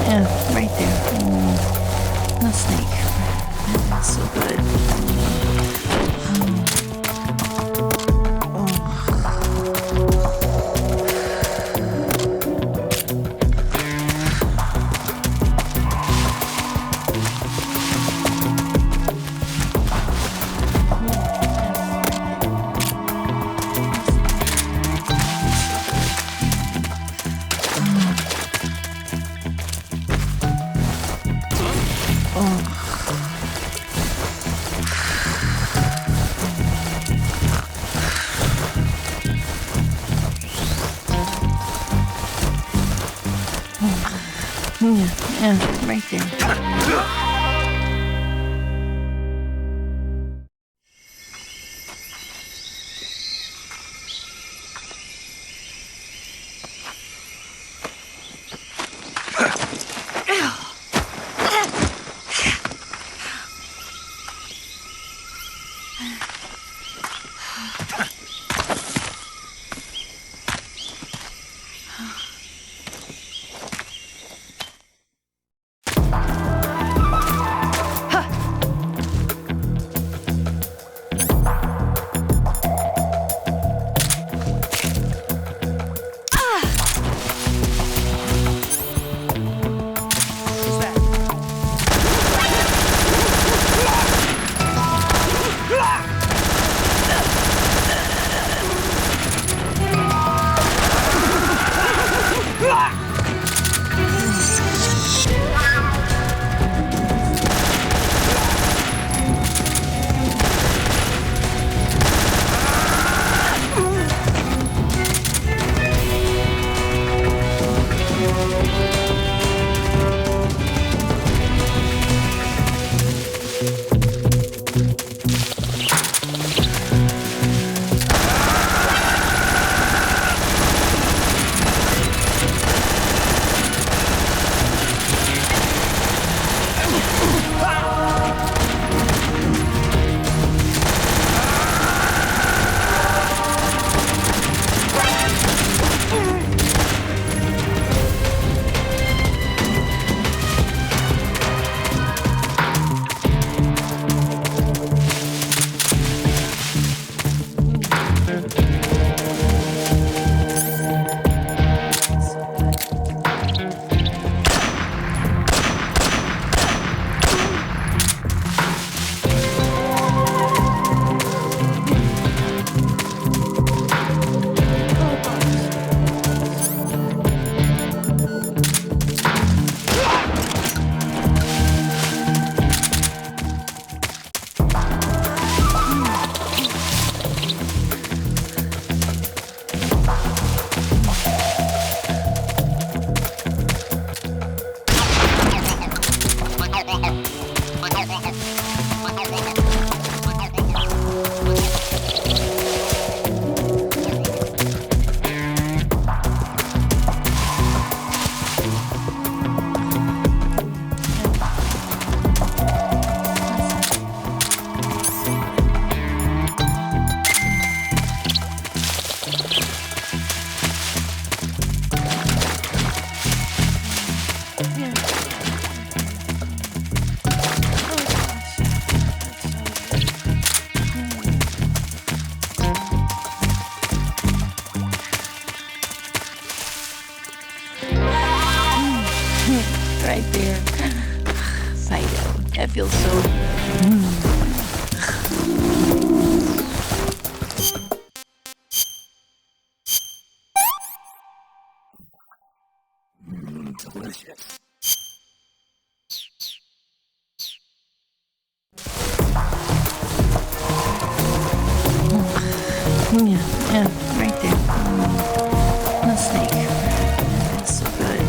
Yeah, right there. The snake. That feels so good. Yeah, right there. Right there. Fido. That feels so Delicious. Yeah, right there. The snake. That feels so good.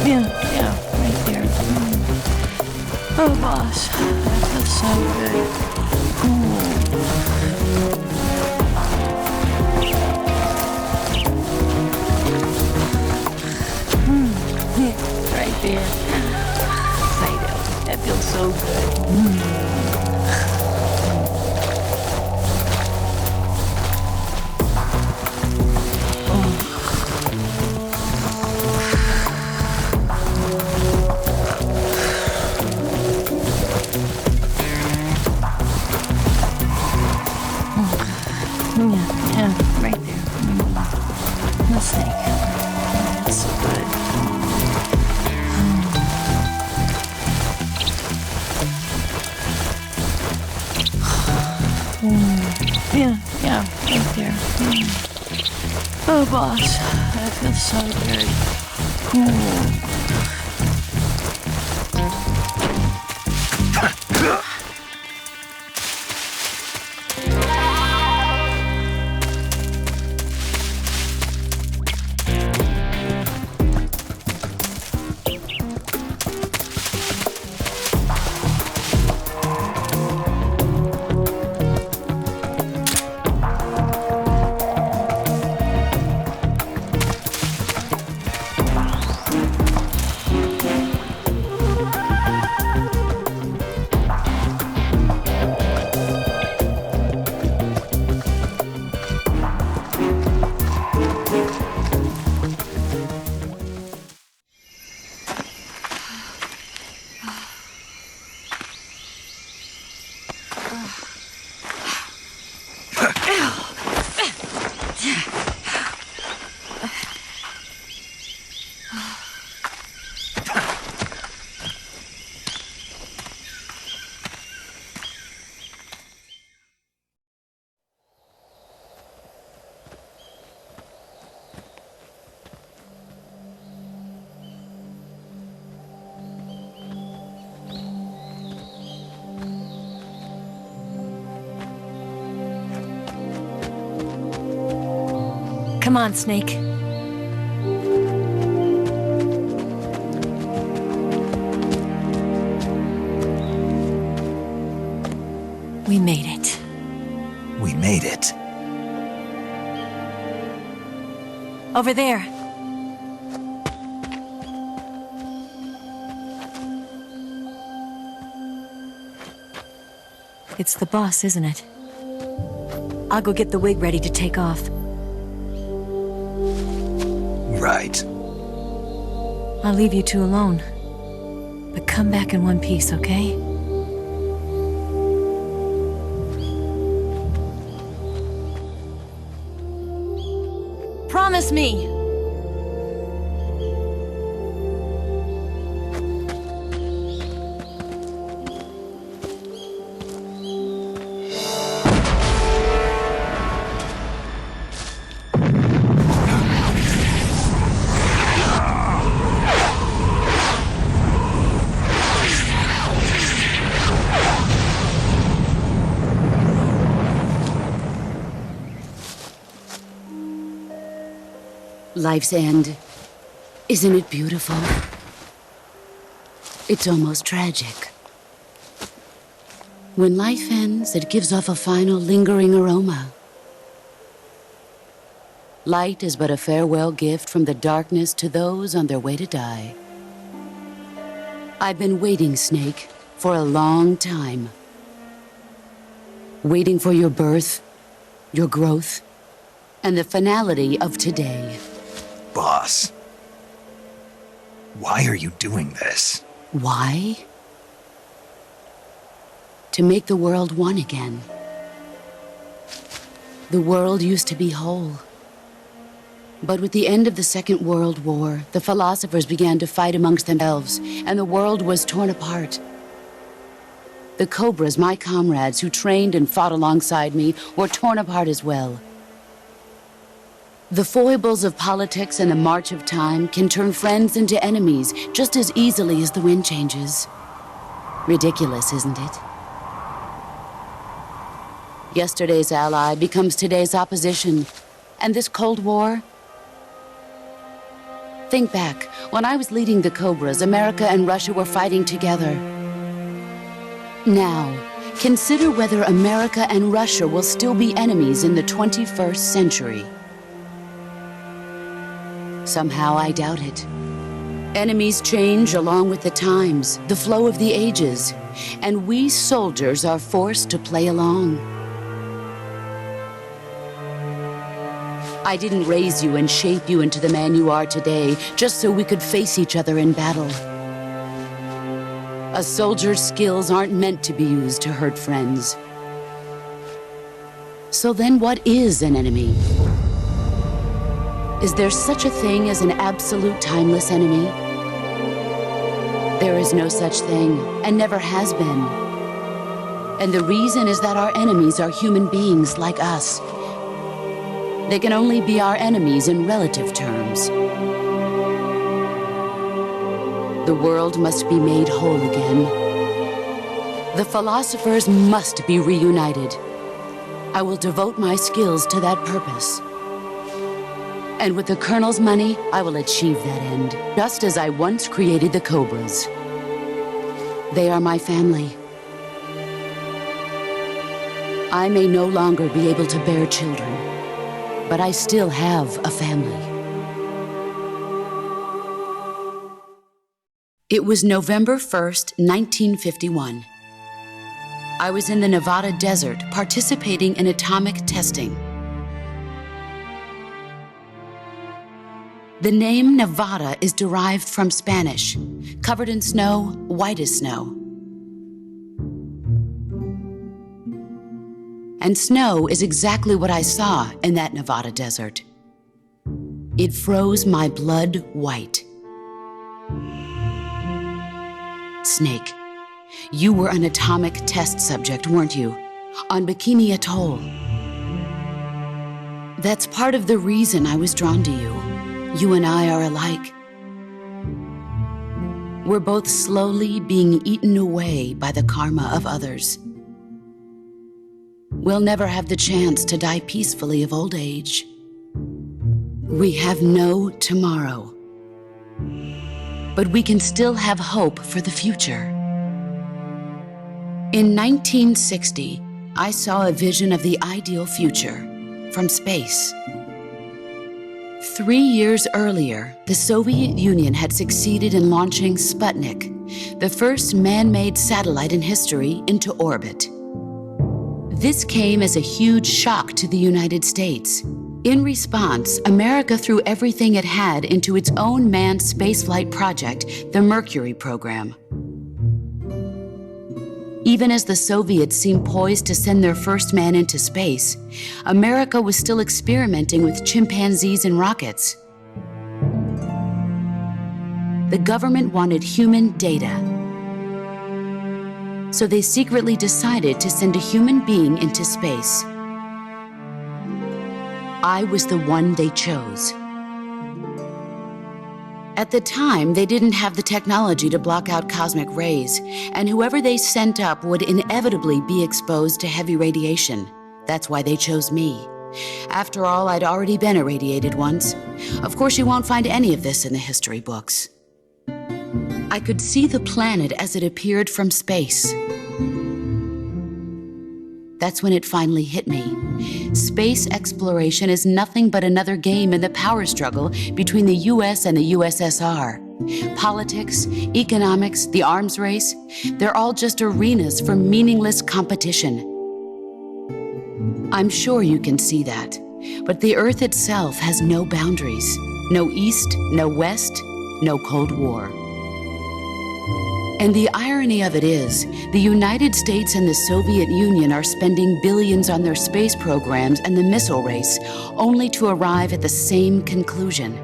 Yeah, right there. Oh, boss, that feels so good. Right there. Fido, that feels so good. Yeah, right there. The snake. That's so good. Yeah, right there. Oh, boss, that feels so good. Come on, Snake. We made it. We made it. Over there. It's the boss, isn't it? I'll go get the wig ready to take off. Right. I'll leave you two alone. But come back in one piece, okay? Promise me! Life's end. Isn't it beautiful? It's almost tragic. When life ends, it gives off a final lingering aroma. Light is but a farewell gift from the darkness to those on their way to die. I've been waiting, Snake, for a long time. Waiting for your birth, your growth, and the finality of today. Boss. Why are you doing this? Why? To make the world one again. The world used to be whole. But with the end of the Second World War, the philosophers began to fight amongst themselves, and the world was torn apart. The Cobras, my comrades who trained and fought alongside me, were torn apart as well. The foibles of politics and the march of time can turn friends into enemies just as easily as the wind changes. Ridiculous, isn't it? Yesterday's ally becomes today's opposition. And this Cold War? Think back. When I was leading the Cobras, America and Russia were fighting together. Now, consider whether America and Russia will still be enemies in the 21st century. Somehow I doubt it. Enemies change along with the times, the flow of the ages, and we soldiers are forced to play along. I didn't raise you and shape you into the man you are today just so we could face each other in battle. A soldier's skills aren't meant to be used to hurt friends. So then what is an enemy? Is there such a thing as an absolute timeless enemy? There is no such thing, and never has been. And the reason is that our enemies are human beings like us. They can only be our enemies in relative terms. The world must be made whole again. The philosophers must be reunited. I will devote my skills to that purpose. And with the Colonel's money, I will achieve that end, just as I once created the Cobras. They are my family. I may no longer be able to bear children, but I still have a family. It was November 1st, 1951. I was in the Nevada desert participating in atomic testing. The name Nevada is derived from Spanish, covered in snow, white as snow. And snow is exactly what I saw in that Nevada desert. It froze my blood white. Snake, you were an atomic test subject, weren't you? On Bikini Atoll. That's part of the reason I was drawn to you. You and I are alike. We're both slowly being eaten away by the karma of others. We'll never have the chance to die peacefully of old age. We have no tomorrow. But we can still have hope for the future. In 1960, I saw a vision of the ideal future from space. 3 years earlier, the Soviet Union had succeeded in launching Sputnik, the first man-made satellite in history, into orbit. This came as a huge shock to the United States. In response, America threw everything it had into its own manned spaceflight project, the Mercury program. Even as the Soviets seemed poised to send their first man into space, America was still experimenting with chimpanzees and rockets. The government wanted human data. So they secretly decided to send a human being into space. I was the one they chose. At the time, they didn't have the technology to block out cosmic rays, and whoever they sent up would inevitably be exposed to heavy radiation. That's why they chose me. After all, I'd already been irradiated once. Of course, you won't find any of this in the history books. I could see the planet as it appeared from space. That's when it finally hit me. Space exploration is nothing but another game in the power struggle between the US and the USSR. Politics, economics, the arms race, they're all just arenas for meaningless competition. I'm sure you can see that, but the Earth itself has no boundaries. No East, no West, no Cold War. And the irony of it is, the United States and the Soviet Union are spending billions on their space programs and the missile race, only to arrive at the same conclusion.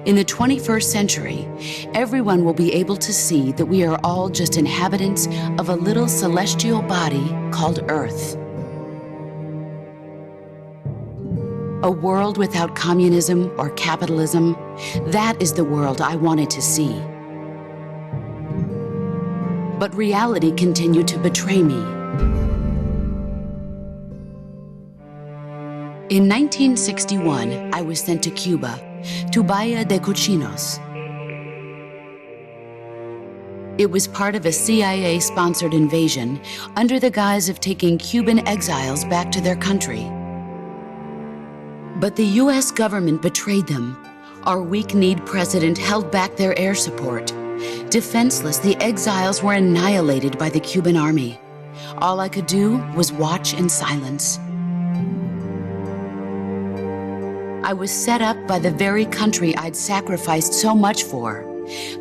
In the 21st century, everyone will be able to see that we are all just inhabitants of a little celestial body called Earth. A world without communism or capitalism, that is the world I wanted to see. But reality continued to betray me. In 1961, I was sent to Cuba, to Bahia de Cochinos. It was part of a CIA-sponsored invasion under the guise of taking Cuban exiles back to their country. But the U.S. government betrayed them. Our weak-kneed president held back their air support. Defenseless, the exiles were annihilated by the Cuban army. All I could do was watch in silence. I was set up by the very country I'd sacrificed so much for,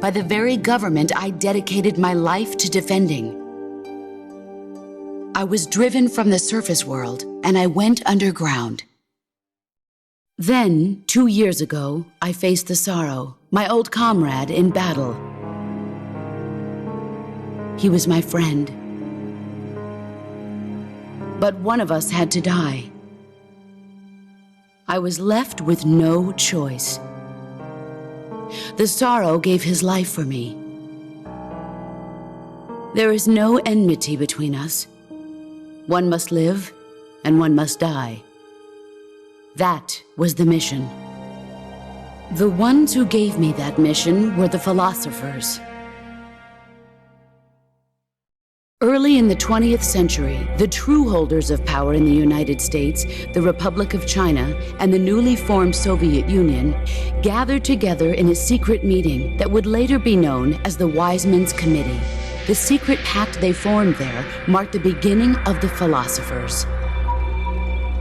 by the very government I dedicated my life to defending. I was driven from the surface world, and I went underground. Then, 2 years ago, I faced the Sorrow, my old comrade in battle. He was my friend. But one of us had to die. I was left with no choice. The Sorrow gave his life for me. There is no enmity between us. One must live, and one must die. That was the mission. The ones who gave me that mission were the philosophers. Early in the 20th century, the true holders of power in the United States, the Republic of China, and the newly formed Soviet Union gathered together in a secret meeting that would later be known as the Wise Men's Committee. The secret pact they formed there marked the beginning of the philosophers.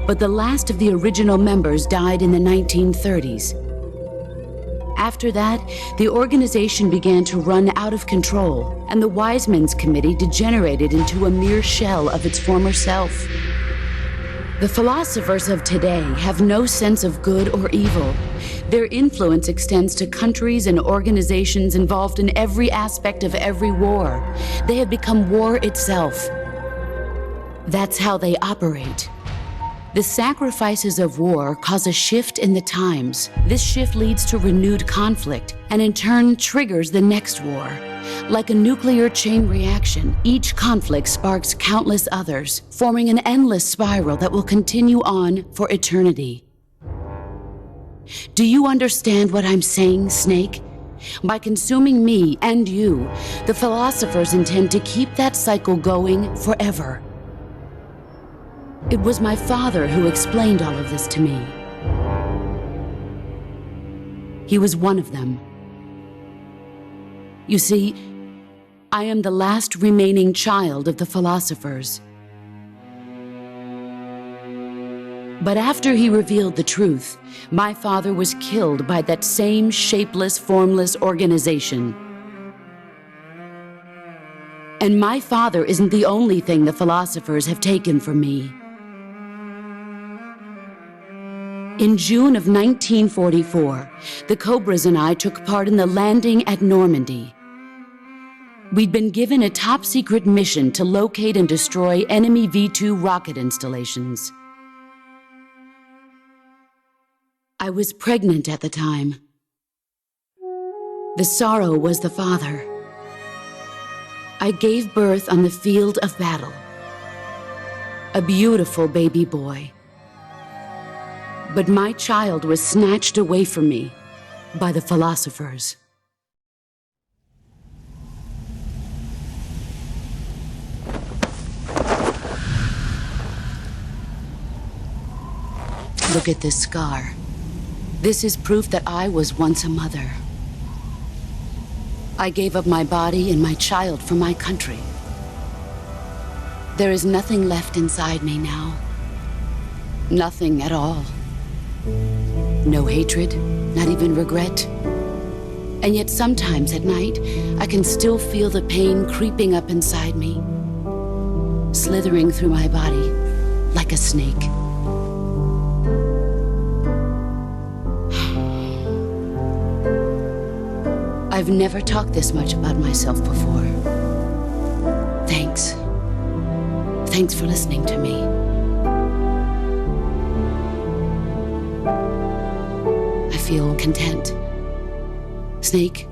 But the last of the original members died in the 1930s. After that, the organization began to run out of control, and the Wise Men's Committee degenerated into a mere shell of its former self. The philosophers of today have no sense of good or evil. Their influence extends to countries and organizations involved in every aspect of every war. They have become war itself. That's how they operate. The sacrifices of war cause a shift in the times. This shift leads to renewed conflict, and in turn triggers the next war. Like a nuclear chain reaction, each conflict sparks countless others, forming an endless spiral that will continue on for eternity. Do you understand what I'm saying, Snake? By consuming me and you, the philosophers intend to keep that cycle going forever. It was my father who explained all of this to me. He was one of them. You see, I am the last remaining child of the philosophers. But after he revealed the truth, my father was killed by that same shapeless, formless organization. And my father isn't the only thing the philosophers have taken from me. In June of 1944, the Cobras and I took part in the landing at Normandy. We'd been given a top-secret mission to locate and destroy enemy V-2 rocket installations. I was pregnant at the time. The Sorrow was the father. I gave birth on the field of battle. A beautiful baby boy. But my child was snatched away from me by the philosophers. Look at this scar. This is proof that I was once a mother. I gave up my body and my child for my country. There is nothing left inside me now. Nothing at all. No hatred, not even regret. And yet sometimes at night, I can still feel the pain creeping up inside me, slithering through my body like a snake. I've never talked this much about myself before. Thanks. Thanks for listening to me. I feel content. Snake,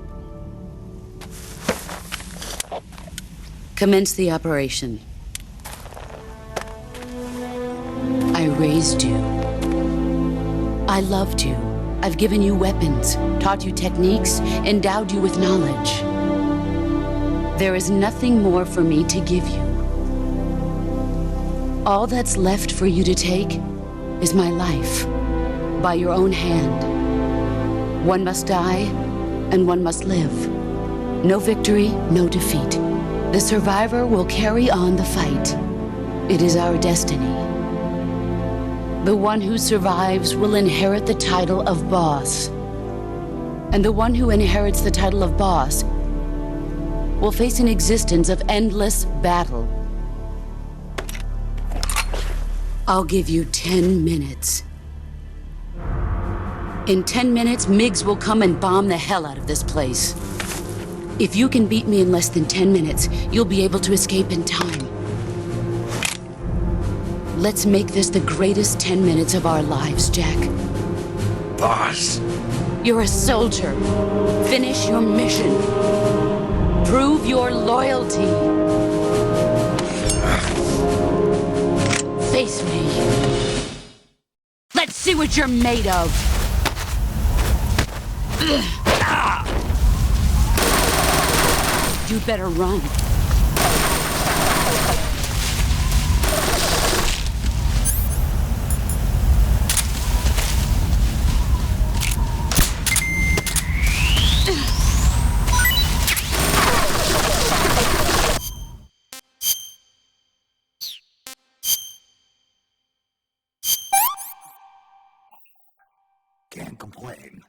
commence the operation. I raised you. I loved you. I've given you weapons, taught you techniques, endowed you with knowledge. There is nothing more for me to give you. All that's left for you to take is my life, by your own hand. One must die, and one must live. No victory, no defeat. The survivor will carry on the fight. It is our destiny. The one who survives will inherit the title of boss. And the one who inherits the title of boss will face an existence of endless battle. I'll give you 10 minutes. In 10 minutes, MiGs will come and bomb the hell out of this place. If you can beat me in less than 10 minutes, you'll be able to escape in time. Let's make this the greatest 10 minutes of our lives, Jack. Boss. You're a soldier. Finish your mission. Prove your loyalty. Face me. Let's see what you're made of. You better run. Can't complain.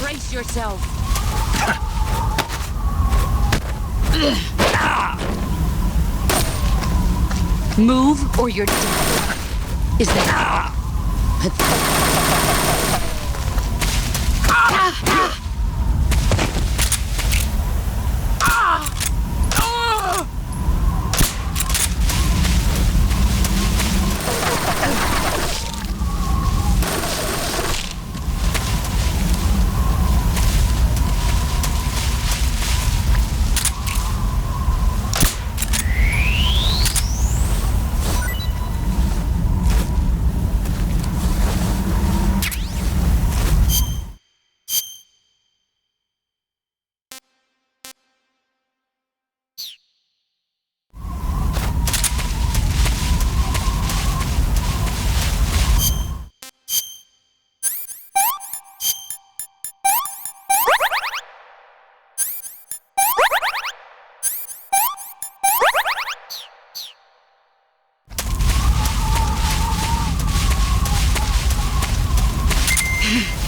Brace yourself. Move or you're dead. Is that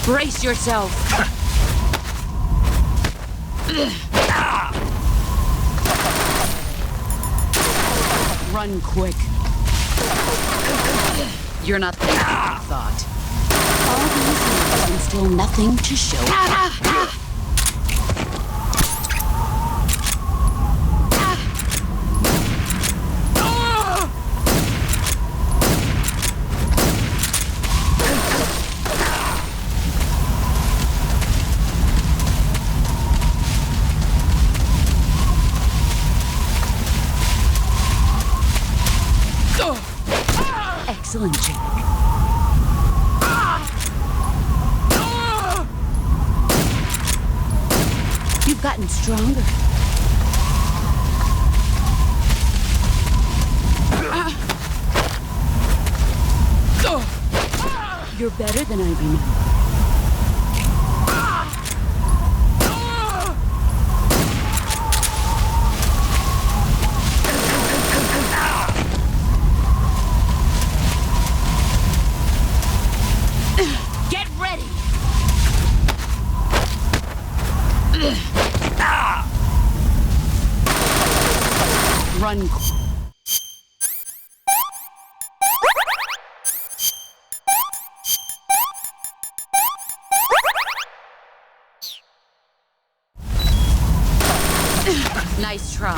Brace yourself. Run quick. You're not thinking like I thought. All these years and still nothing to show. gotten stronger. You're better than I remember. Get ready! Run. Nice try.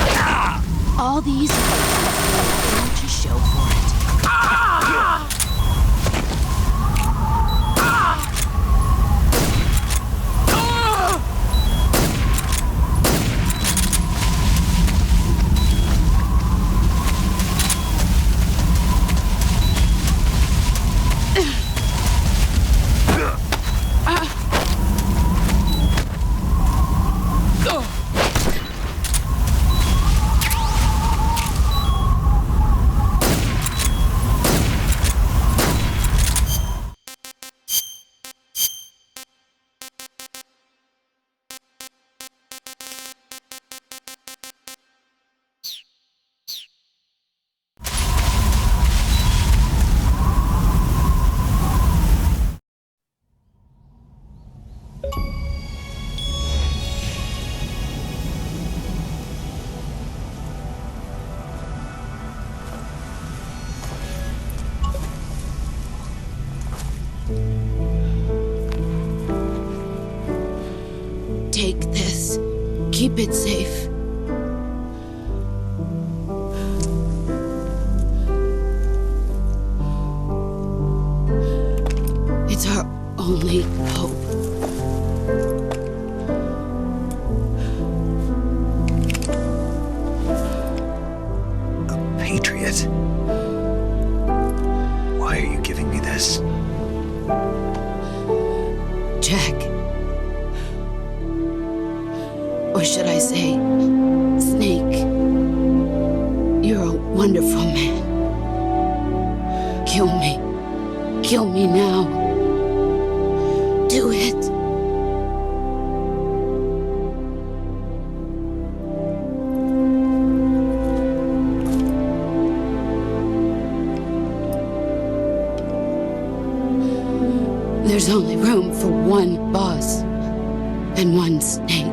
All these to show for it. Take this. Keep it safe. It's our only hope. A patriot? Why are you giving me this? Jack. Or should I say, Snake? You're a wonderful man. Kill me. Kill me now. Do it. There's only room for one boss and one snake.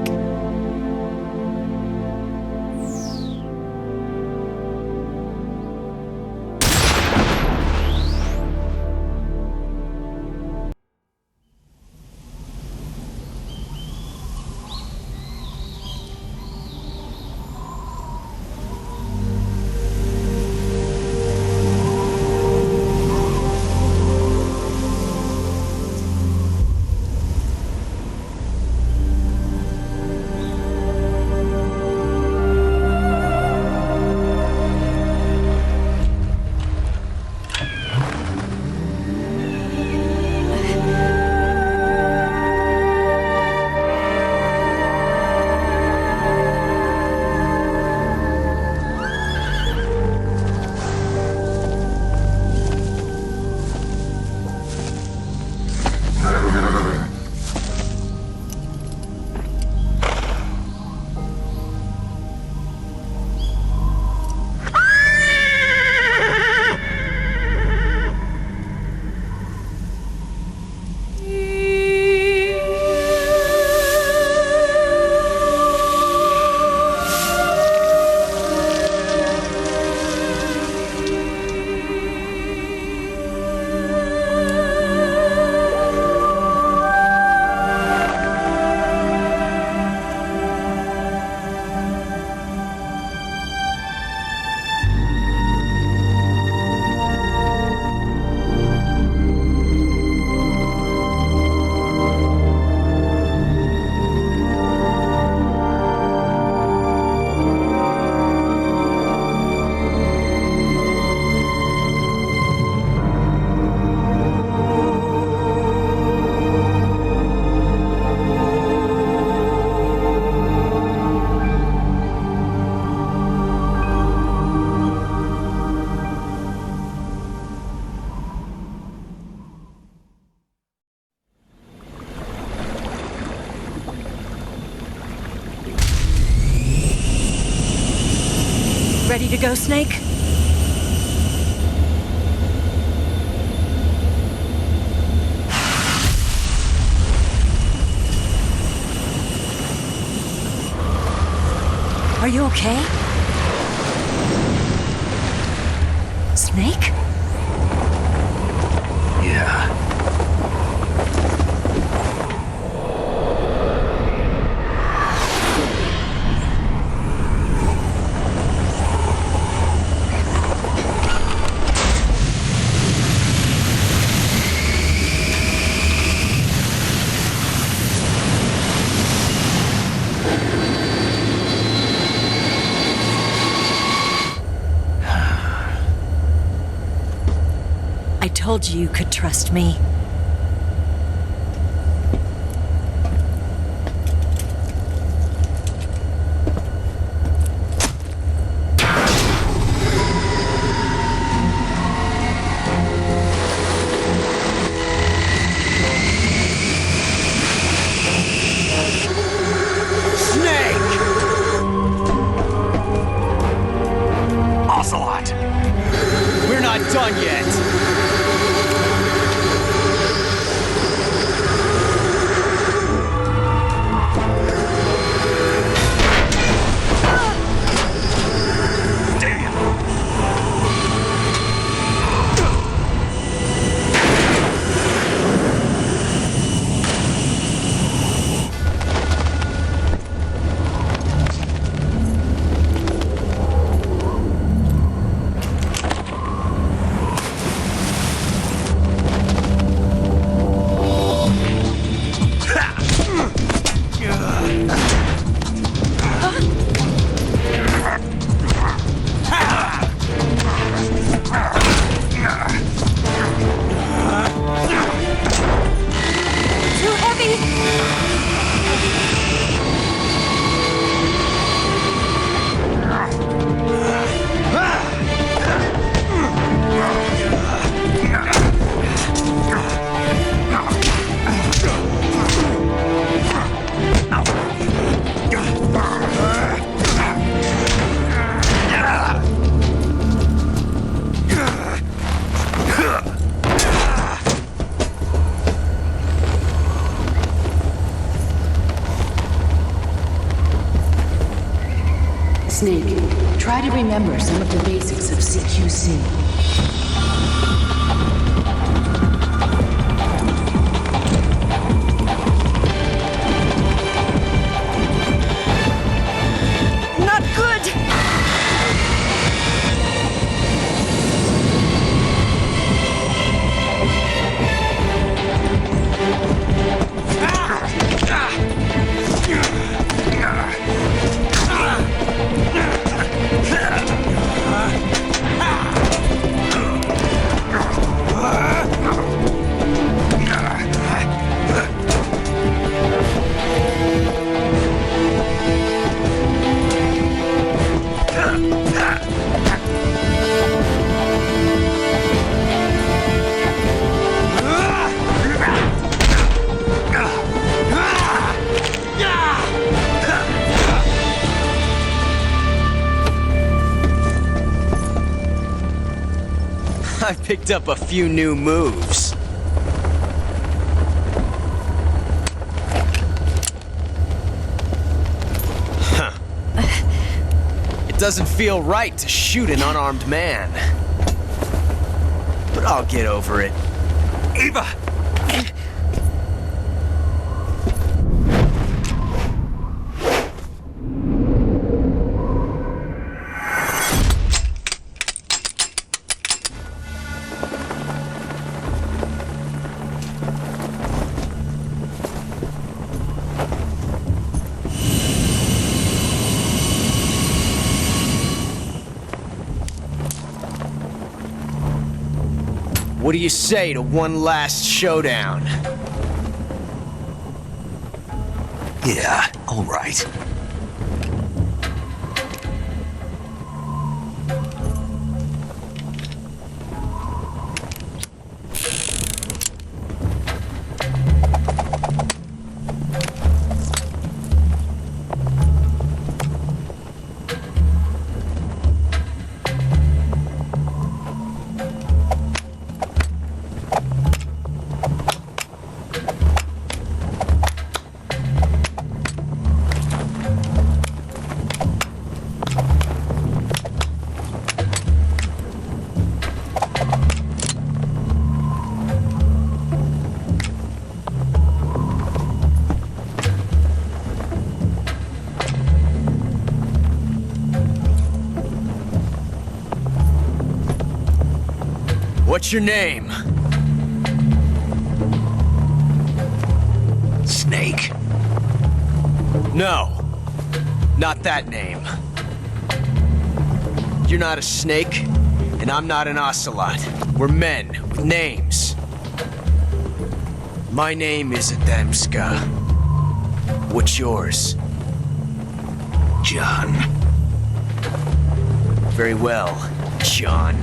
ready to go, Snake? Are you okay? Snake? Yeah. I told you you could trust me. Ocelot! We're not done yet! Snake, try to remember some of the basics of CQC. Not good! I picked up a few new moves. Huh. It doesn't feel right to shoot an unarmed man. But I'll get over it. Eva! What do you say to one last showdown? Yeah, all right. What's your name? Snake. No. Not that name. You're not a snake, and I'm not an ocelot. We're men with names. My name is Adamska. What's yours? John. Very well, John.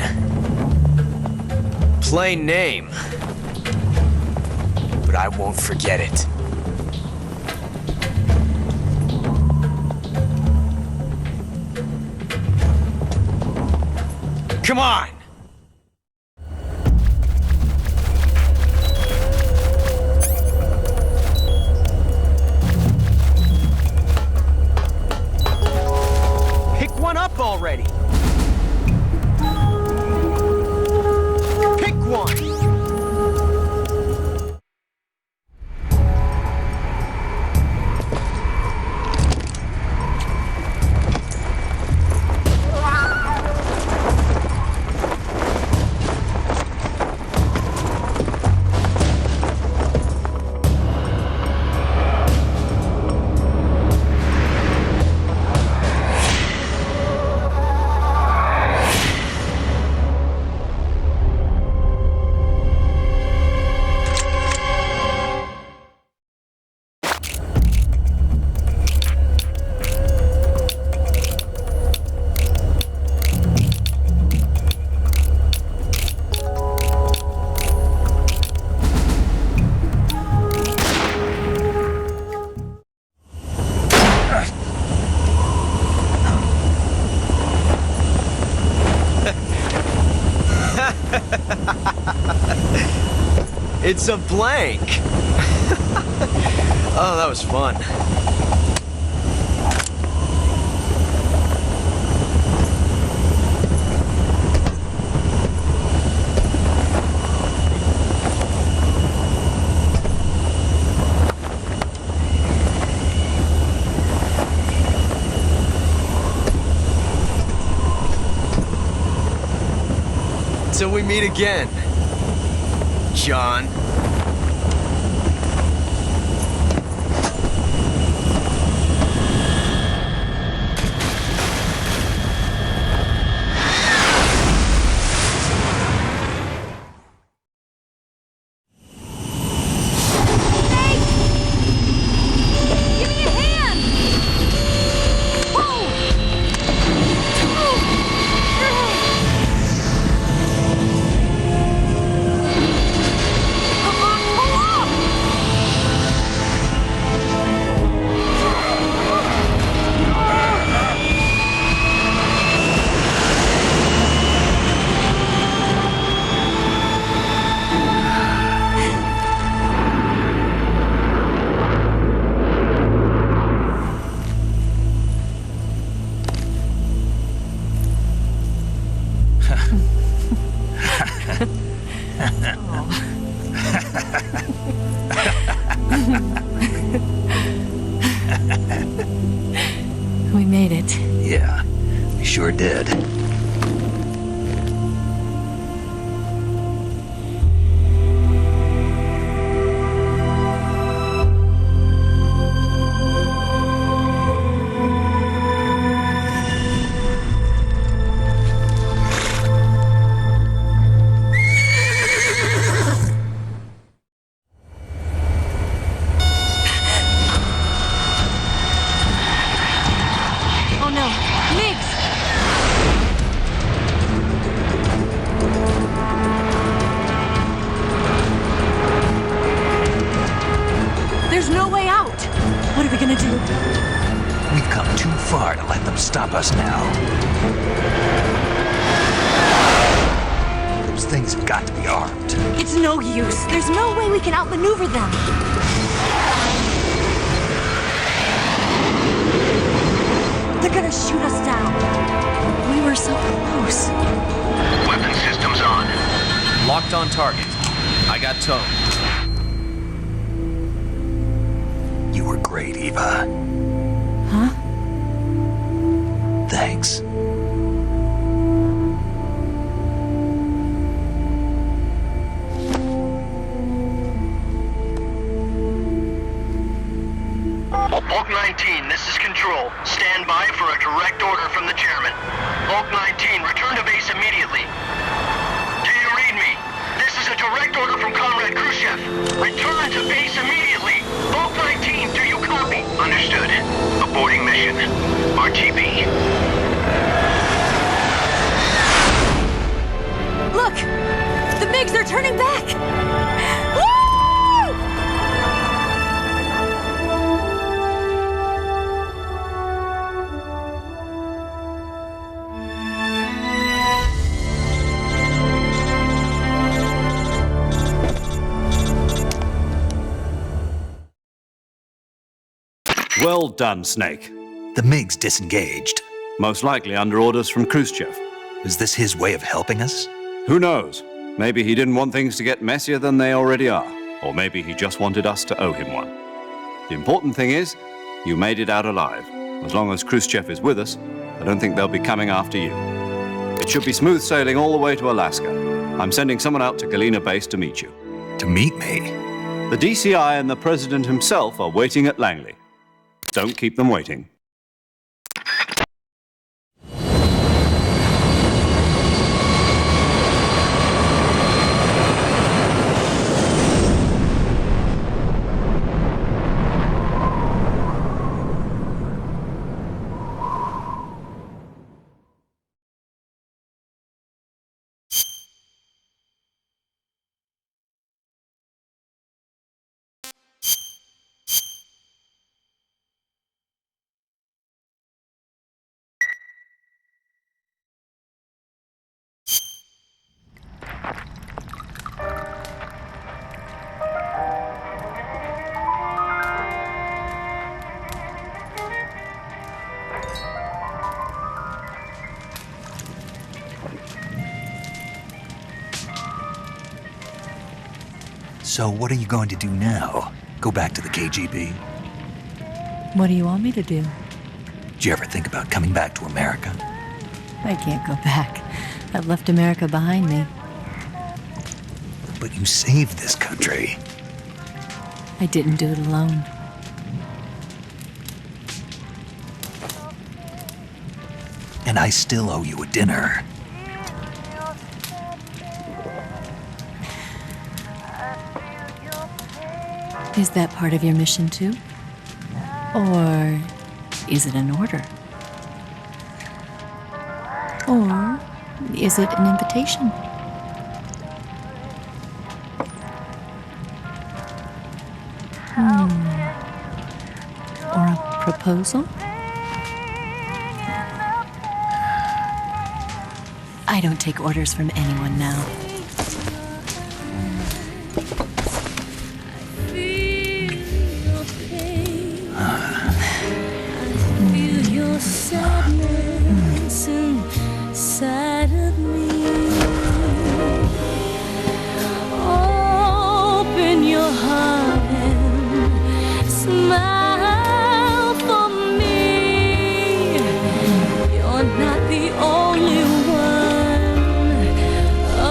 Plain name. But I won't forget it. Come on! Pick one up already! Pick one! It's a blank! Oh, that was fun. Till we meet again, John. We made it. Yeah, we sure did. Oh no, Migs! There's no way out! What are we gonna do? We've come too far to let them stop us now. Those things have got to be armed. It's no use. There's no way we can outmaneuver them. They're gonna shoot us down. We were so close. Weapon systems on. Locked on target. I got towed. You were great, Eva. Huh? Thanks. Bulk 19, this is Control. Stand by for a direct order from the chairman. Bulk 19, return to base immediately. Do you read me? This is a direct order from Comrade Khrushchev. Return to base immediately. Bulk 19, do you copy? Understood. Aborting mission. RTB. Look! The MiGs are turning back! Woo! Well done, Snake. The MiGs disengaged. Most likely under orders from Khrushchev. Is this his way of helping us? Who knows? Maybe he didn't want things to get messier than they already are. Or maybe he just wanted us to owe him one. The important thing is, you made it out alive. As long as Khrushchev is with us, I don't think they'll be coming after you. It should be smooth sailing all the way to Alaska. I'm sending someone out to Galena Base to meet you. To meet me? The DCI and the President himself are waiting at Langley. Don't keep them waiting. So what are you going to do now? Go back to the KGB? What do you want me to do? Did you ever think about coming back to America? I can't go back. I've left America behind me. But you saved this country. I didn't do it alone. And I still owe you a dinner. Is that part of your mission too? Or is it an order? Or is it an invitation? Or a proposal? I don't take orders from anyone now. Inside of me. Open your heart and smile for me. You're not the only one.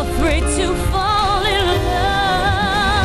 Afraid to fall in love.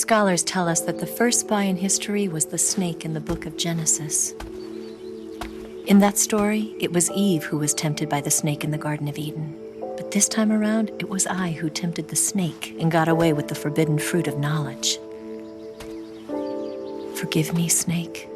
Scholars tell us that the first spy in history was the snake in the book of Genesis. In that story, it was Eve who was tempted by the snake in the Garden of Eden. But this time around, it was I who tempted the snake and got away with the forbidden fruit of knowledge. Forgive me, Snake.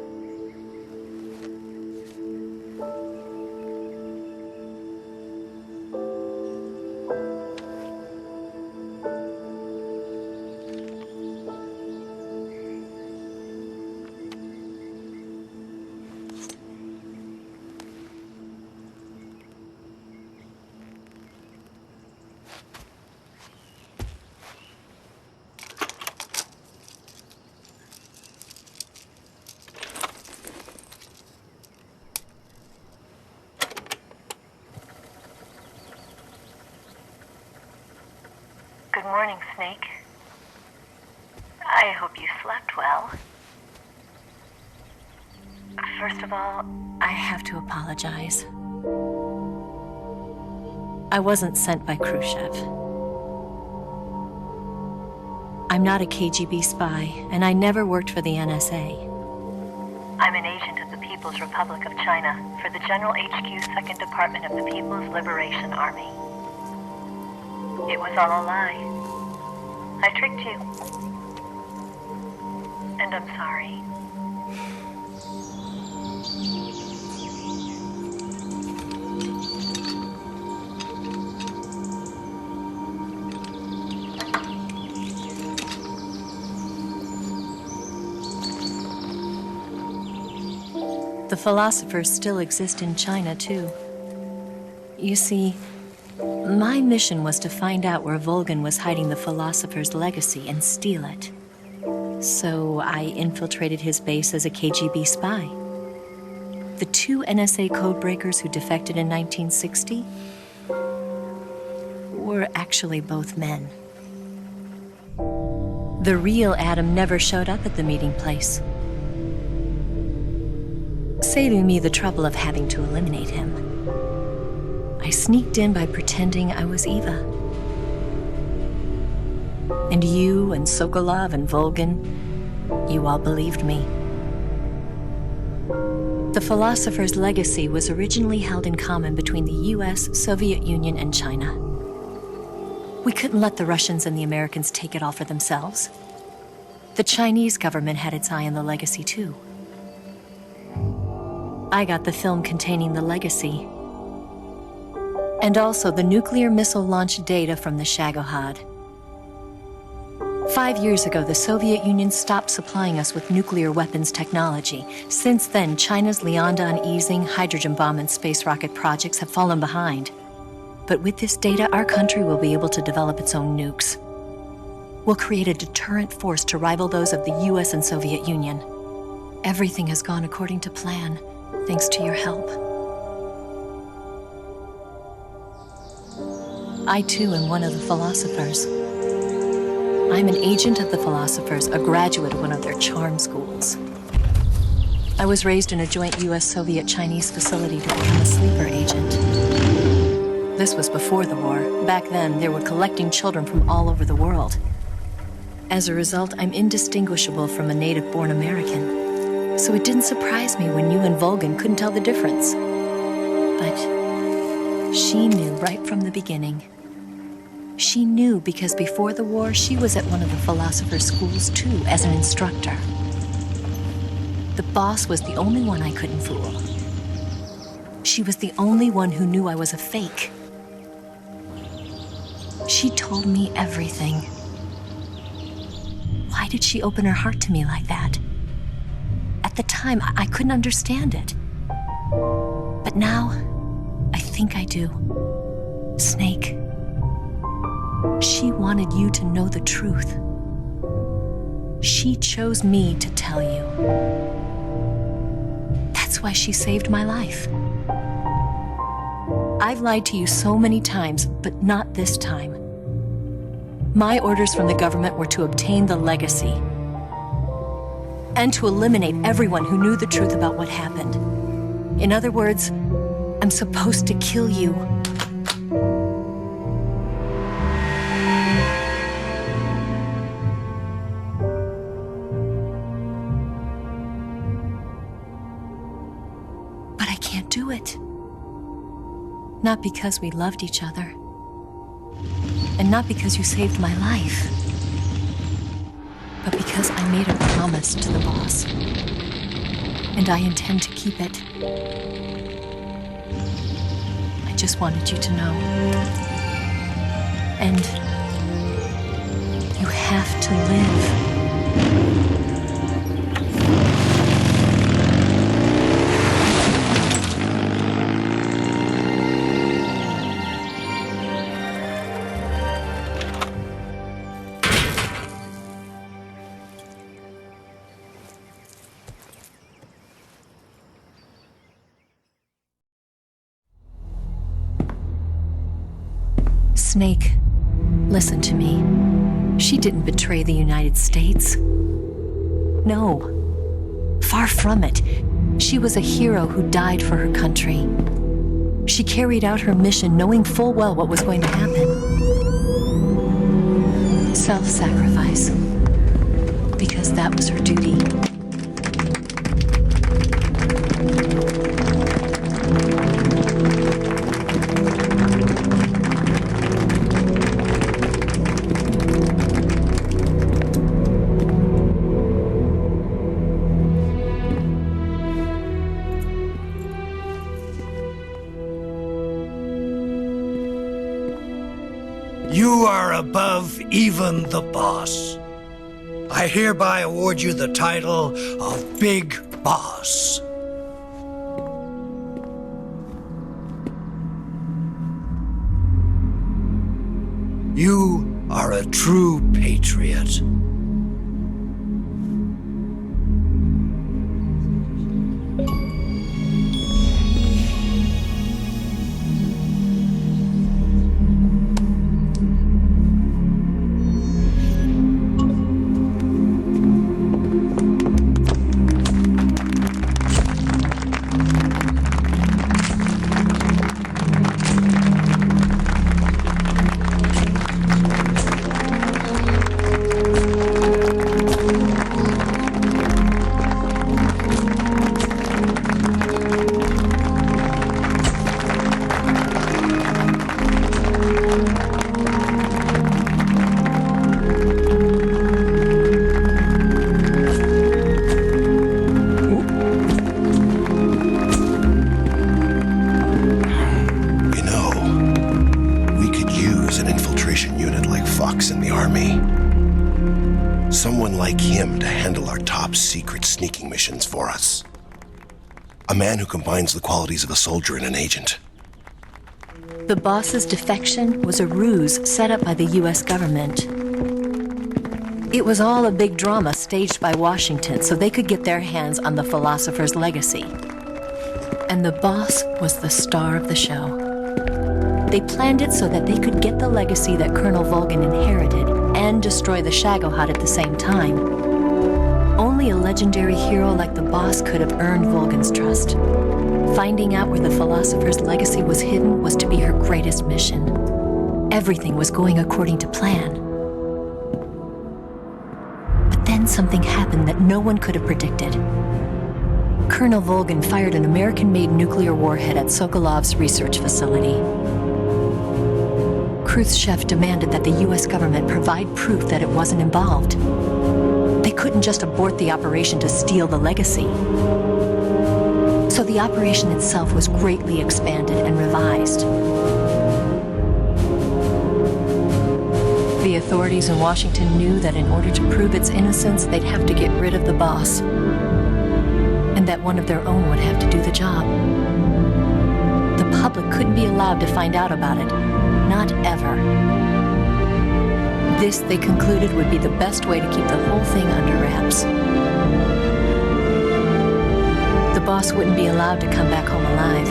Good morning, Snake. I hope you slept well. First of all, I have to apologize. I wasn't sent by Khrushchev. I'm not a KGB spy, and I never worked for the NSA. I'm an agent of the People's Republic of China for the General HQ 2nd Department of the People's Liberation Army. It was all a lie. I tricked you. And I'm sorry. The philosophers still exist in China, too. You see, my mission was to find out where Volgin was hiding the philosopher's legacy and steal it. So I infiltrated his base as a KGB spy. The two NSA codebreakers who defected in 1960 were actually both men. The real Adam never showed up at the meeting place, saving me the trouble of having to eliminate him. I sneaked in by pretending I was Eva. And you and Sokolov and Volgin, you all believed me. The philosopher's legacy was originally held in common between the US, Soviet Union, and China. We couldn't let the Russians and the Americans take it all for themselves. The Chinese government had its eye on the legacy, too. I got the film containing the legacy, and also the nuclear missile launch data from the Shagohod. 5 years ago, the Soviet Union stopped supplying us with nuclear weapons technology. Since then, China's Liaodong easing, hydrogen bomb, and space rocket projects have fallen behind. But with this data, our country will be able to develop its own nukes. We'll create a deterrent force to rival those of the US and Soviet Union. Everything has gone according to plan, thanks to your help. I, too, am one of the philosophers. I'm an agent of the philosophers, a graduate of one of their charm schools. I was raised in a joint US-Soviet-Chinese facility to become a sleeper agent. This was before the war. Back then, they were collecting children from all over the world. As a result, I'm indistinguishable from a native-born American. So it didn't surprise me when you and Volgin couldn't tell the difference. But she knew right from the beginning. She knew because before the war, she was at one of the philosopher's schools too, as an instructor. The boss was the only one I couldn't fool. She was the only one who knew I was a fake. She told me everything. Why did she open her heart to me like that? At the time, I couldn't understand it. But now, I think I do. Snake. She wanted you to know the truth. She chose me to tell you. That's why she saved my life. I've lied to you so many times, but not this time. My orders from the government were to obtain the legacy and to eliminate everyone who knew the truth about what happened. In other words, I'm supposed to kill you. can't do it. Not because we loved each other. And not because you saved my life. But because I made a promise to the boss. And I intend to keep it. I just wanted you to know. And you have to live. Snake, listen to me. She didn't betray the United States. No. Far from it. She was a hero who died for her country. She carried out her mission knowing full well what was going to happen. Self-sacrifice. Because that was her duty. You are above even the boss. I hereby award you the title of Big Boss. You are a true patriot. Someone like him to handle our top secret sneaking missions for us. A man who combines the qualities of a soldier and an agent. The boss's defection was a ruse set up by the US government. It was all a big drama staged by Washington so they could get their hands on the philosopher's legacy. And the boss was the star of the show. They planned it so that they could get the legacy that Colonel Volgin inherited and destroy the Shagohod at the same time. Only a legendary hero like the boss could have earned Volgin's trust. Finding out where the philosopher's legacy was hidden was to be her greatest mission. Everything was going according to plan. But then something happened that no one could have predicted. Colonel Volgin fired an American-made nuclear warhead at Sokolov's research facility. Khrushchev demanded that the US government provide proof that it wasn't involved. They couldn't just abort the operation to steal the legacy. So the operation itself was greatly expanded and revised. The authorities in Washington knew that in order to prove its innocence, they'd have to get rid of the boss. And that one of their own would have to do the job. The public couldn't be allowed to find out about it. Not ever. This, they concluded, would be the best way to keep the whole thing under wraps. The boss wouldn't be allowed to come back home alive,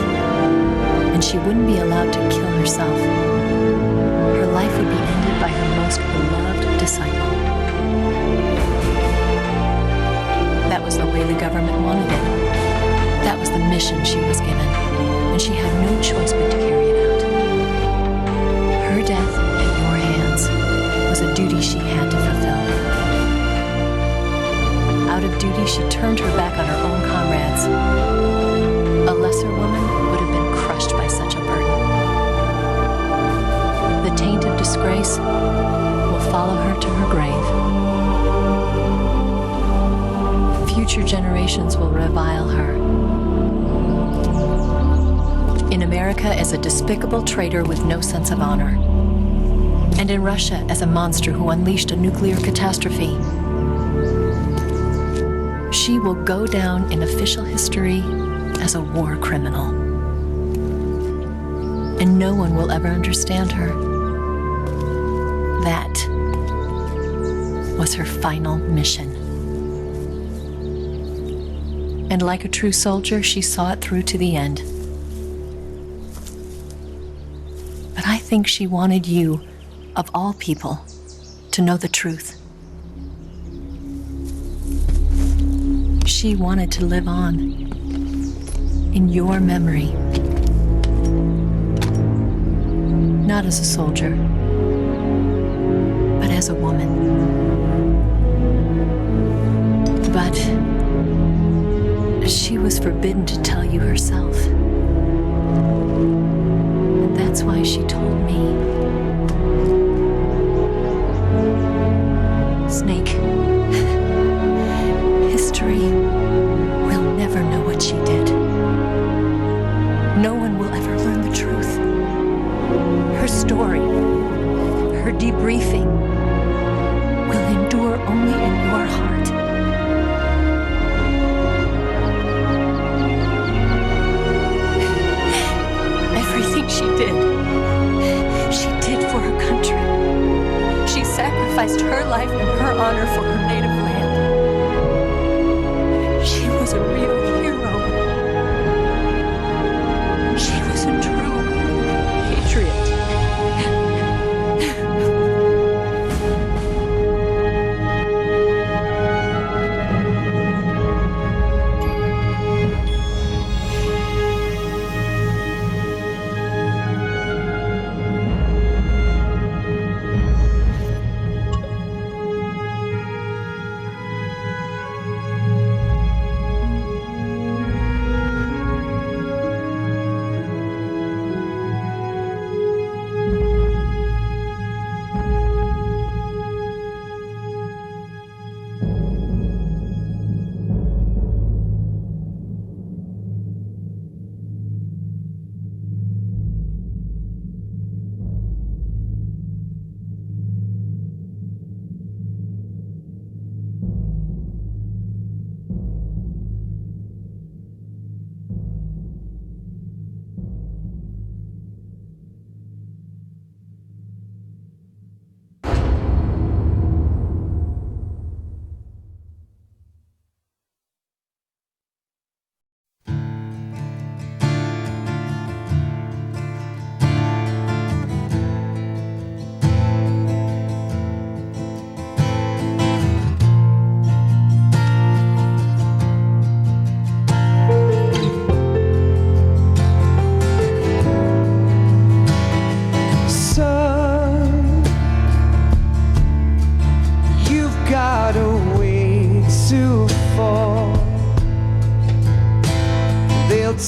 and she wouldn't be allowed to kill herself. Her life would be ended by her most beloved disciple. That was the way the government wanted it. That was the mission she was given, and she had no choice but to carry it out. Her death at your hands was a duty she had to fulfill. Out of duty, she turned her back on her own comrades. A lesser woman crushed by such a burden. The taint of disgrace will follow her to her grave. Future generations will revile her. In America as a despicable traitor with no sense of honor. And in Russia as a monster who unleashed a nuclear catastrophe. She will go down in official history as a war criminal. And no one will ever understand her. That was her final mission. And like a true soldier, she saw it through to the end. But I think she wanted you, of all people, to know the truth. She wanted to live on in your memory. Not as a soldier, but as a woman. But she was forbidden to tell you herself. And that's why she told me. Snake, history will never know what she did. No one will ever learn the truth. Her story, her debriefing, will endure only in your heart. Everything she did for her country. She sacrificed her life and her honor for her native land. She was a real hero. She was a true patriot.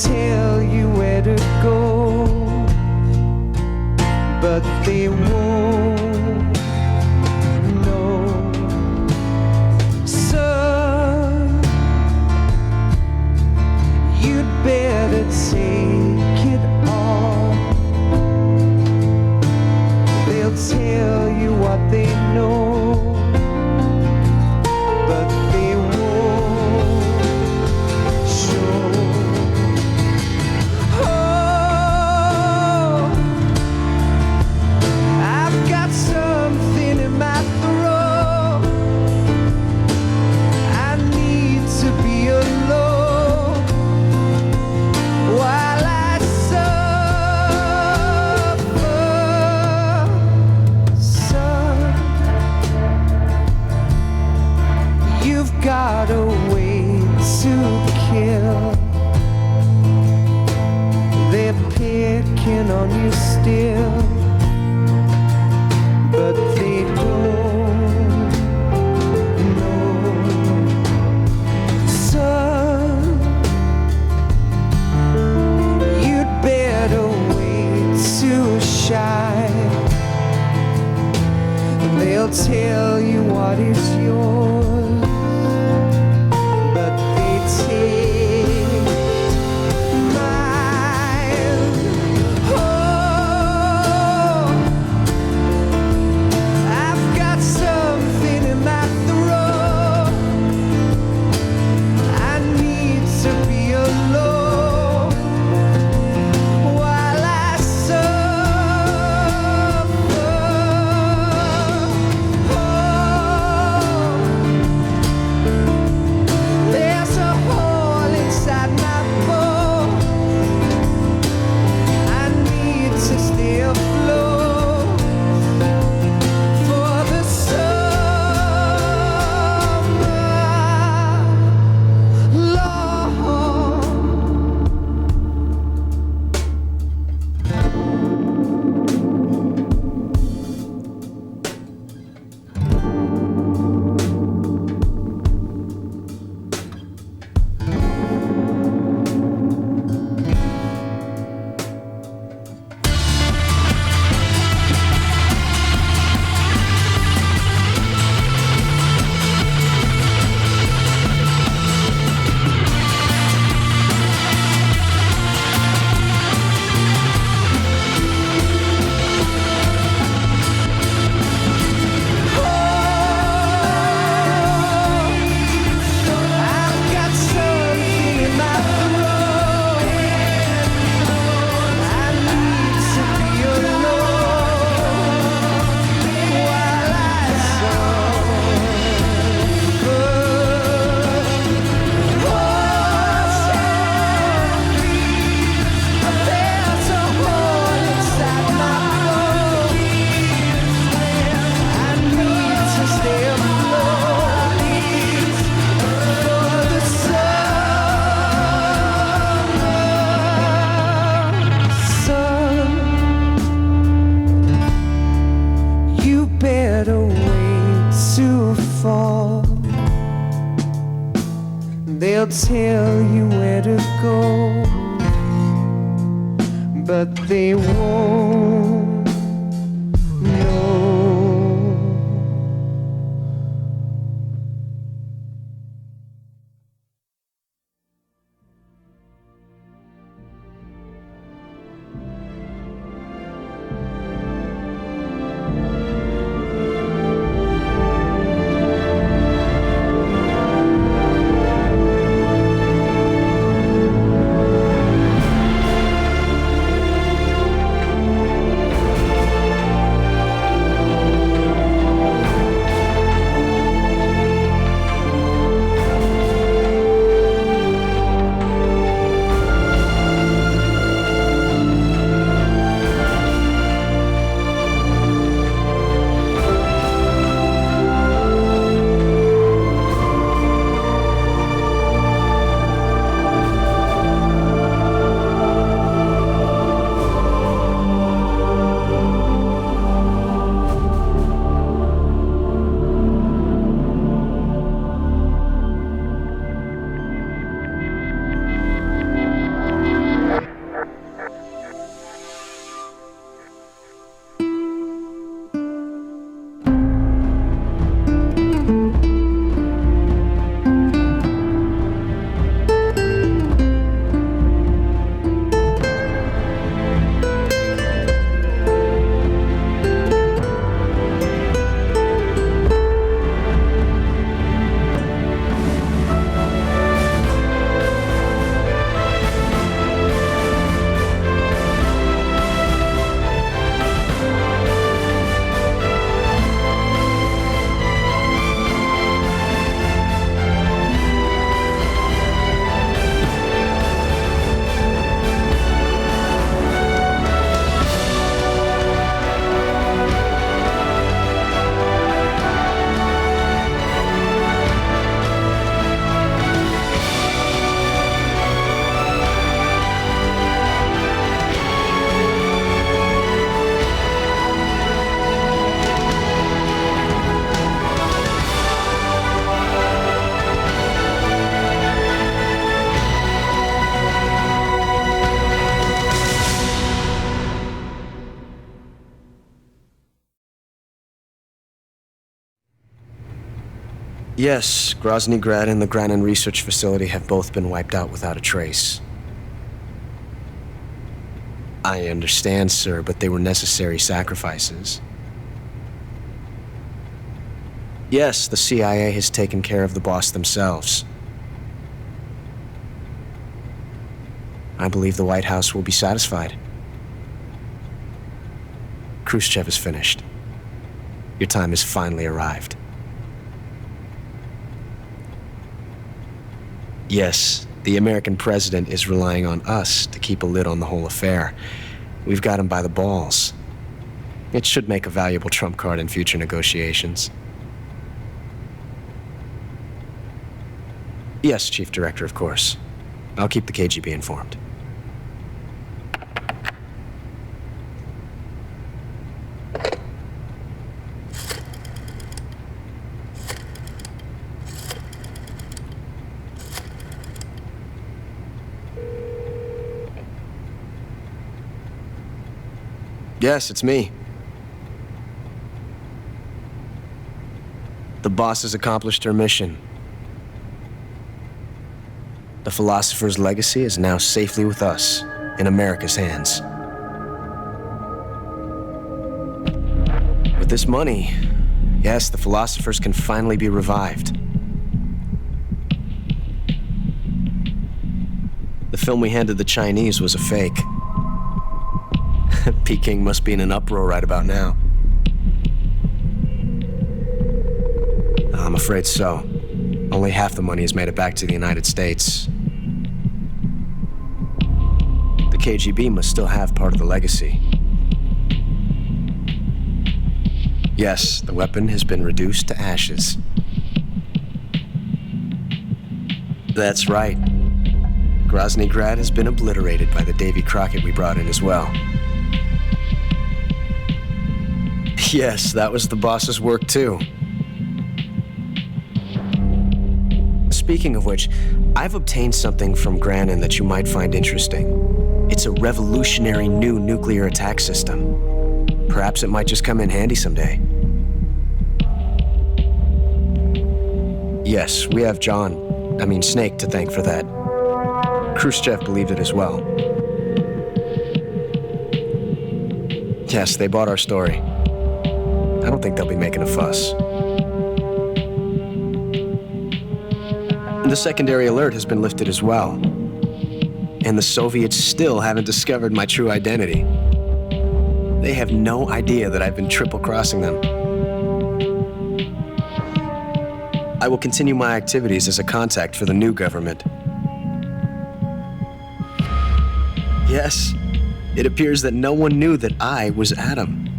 Tell you where to go, but they won't know. Son, you'd better take it on. They'll tell you what they know, but they won't show. While They'll tell you where to go, but they won't know. Yes, Grozny Grad and the Granin Research Facility have both been wiped out without a trace. I understand, sir, but they were necessary sacrifices. Yes, the CIA has taken care of the boss themselves. I believe the White House will be satisfied. Khrushchev is finished. Your time has finally arrived. Yes, the American president is relying on us to keep a lid on the whole affair. We've got him by the balls. It should make a valuable trump card in future negotiations. Yes, Chief Director, of course. I'll keep the KGB informed. Yes, it's me. The boss has accomplished her mission. The philosopher's legacy is now safely with us, in America's hands. With this money, yes, the philosophers can finally be revived. The film we handed the Chinese was a fake. Peking must be in an uproar right about now. I'm afraid so. Only half the money has made it back to the United States. The KGB must still have part of the legacy. Yes, the weapon has been reduced to ashes. That's right. Grozny Grad has been obliterated by the Davy Crockett we brought in as well. Yes, that was the boss's work too. Speaking of which, I've obtained something from Grannon that you might find interesting. It's a revolutionary new nuclear attack system. Perhaps it might just come in handy someday. Yes, we have Snake to thank for that. Khrushchev believed it as well. Yes, they bought our story. I don't think they'll be making a fuss. The secondary alert has been lifted as well. And the Soviets still haven't discovered my true identity. They have no idea that I've been triple-crossing them. I will continue my activities as a contact for the new government. Yes, it appears that no one knew that I was Adam.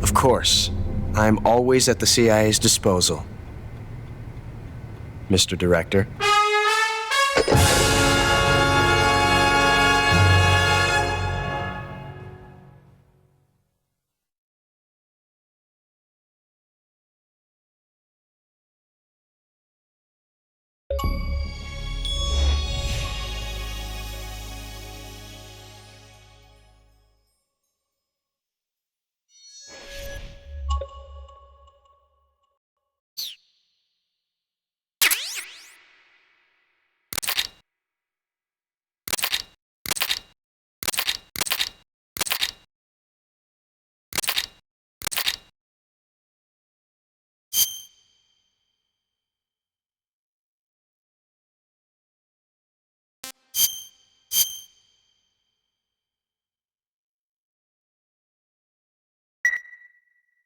Of course, I'm always at the CIA's disposal, Mr. Director.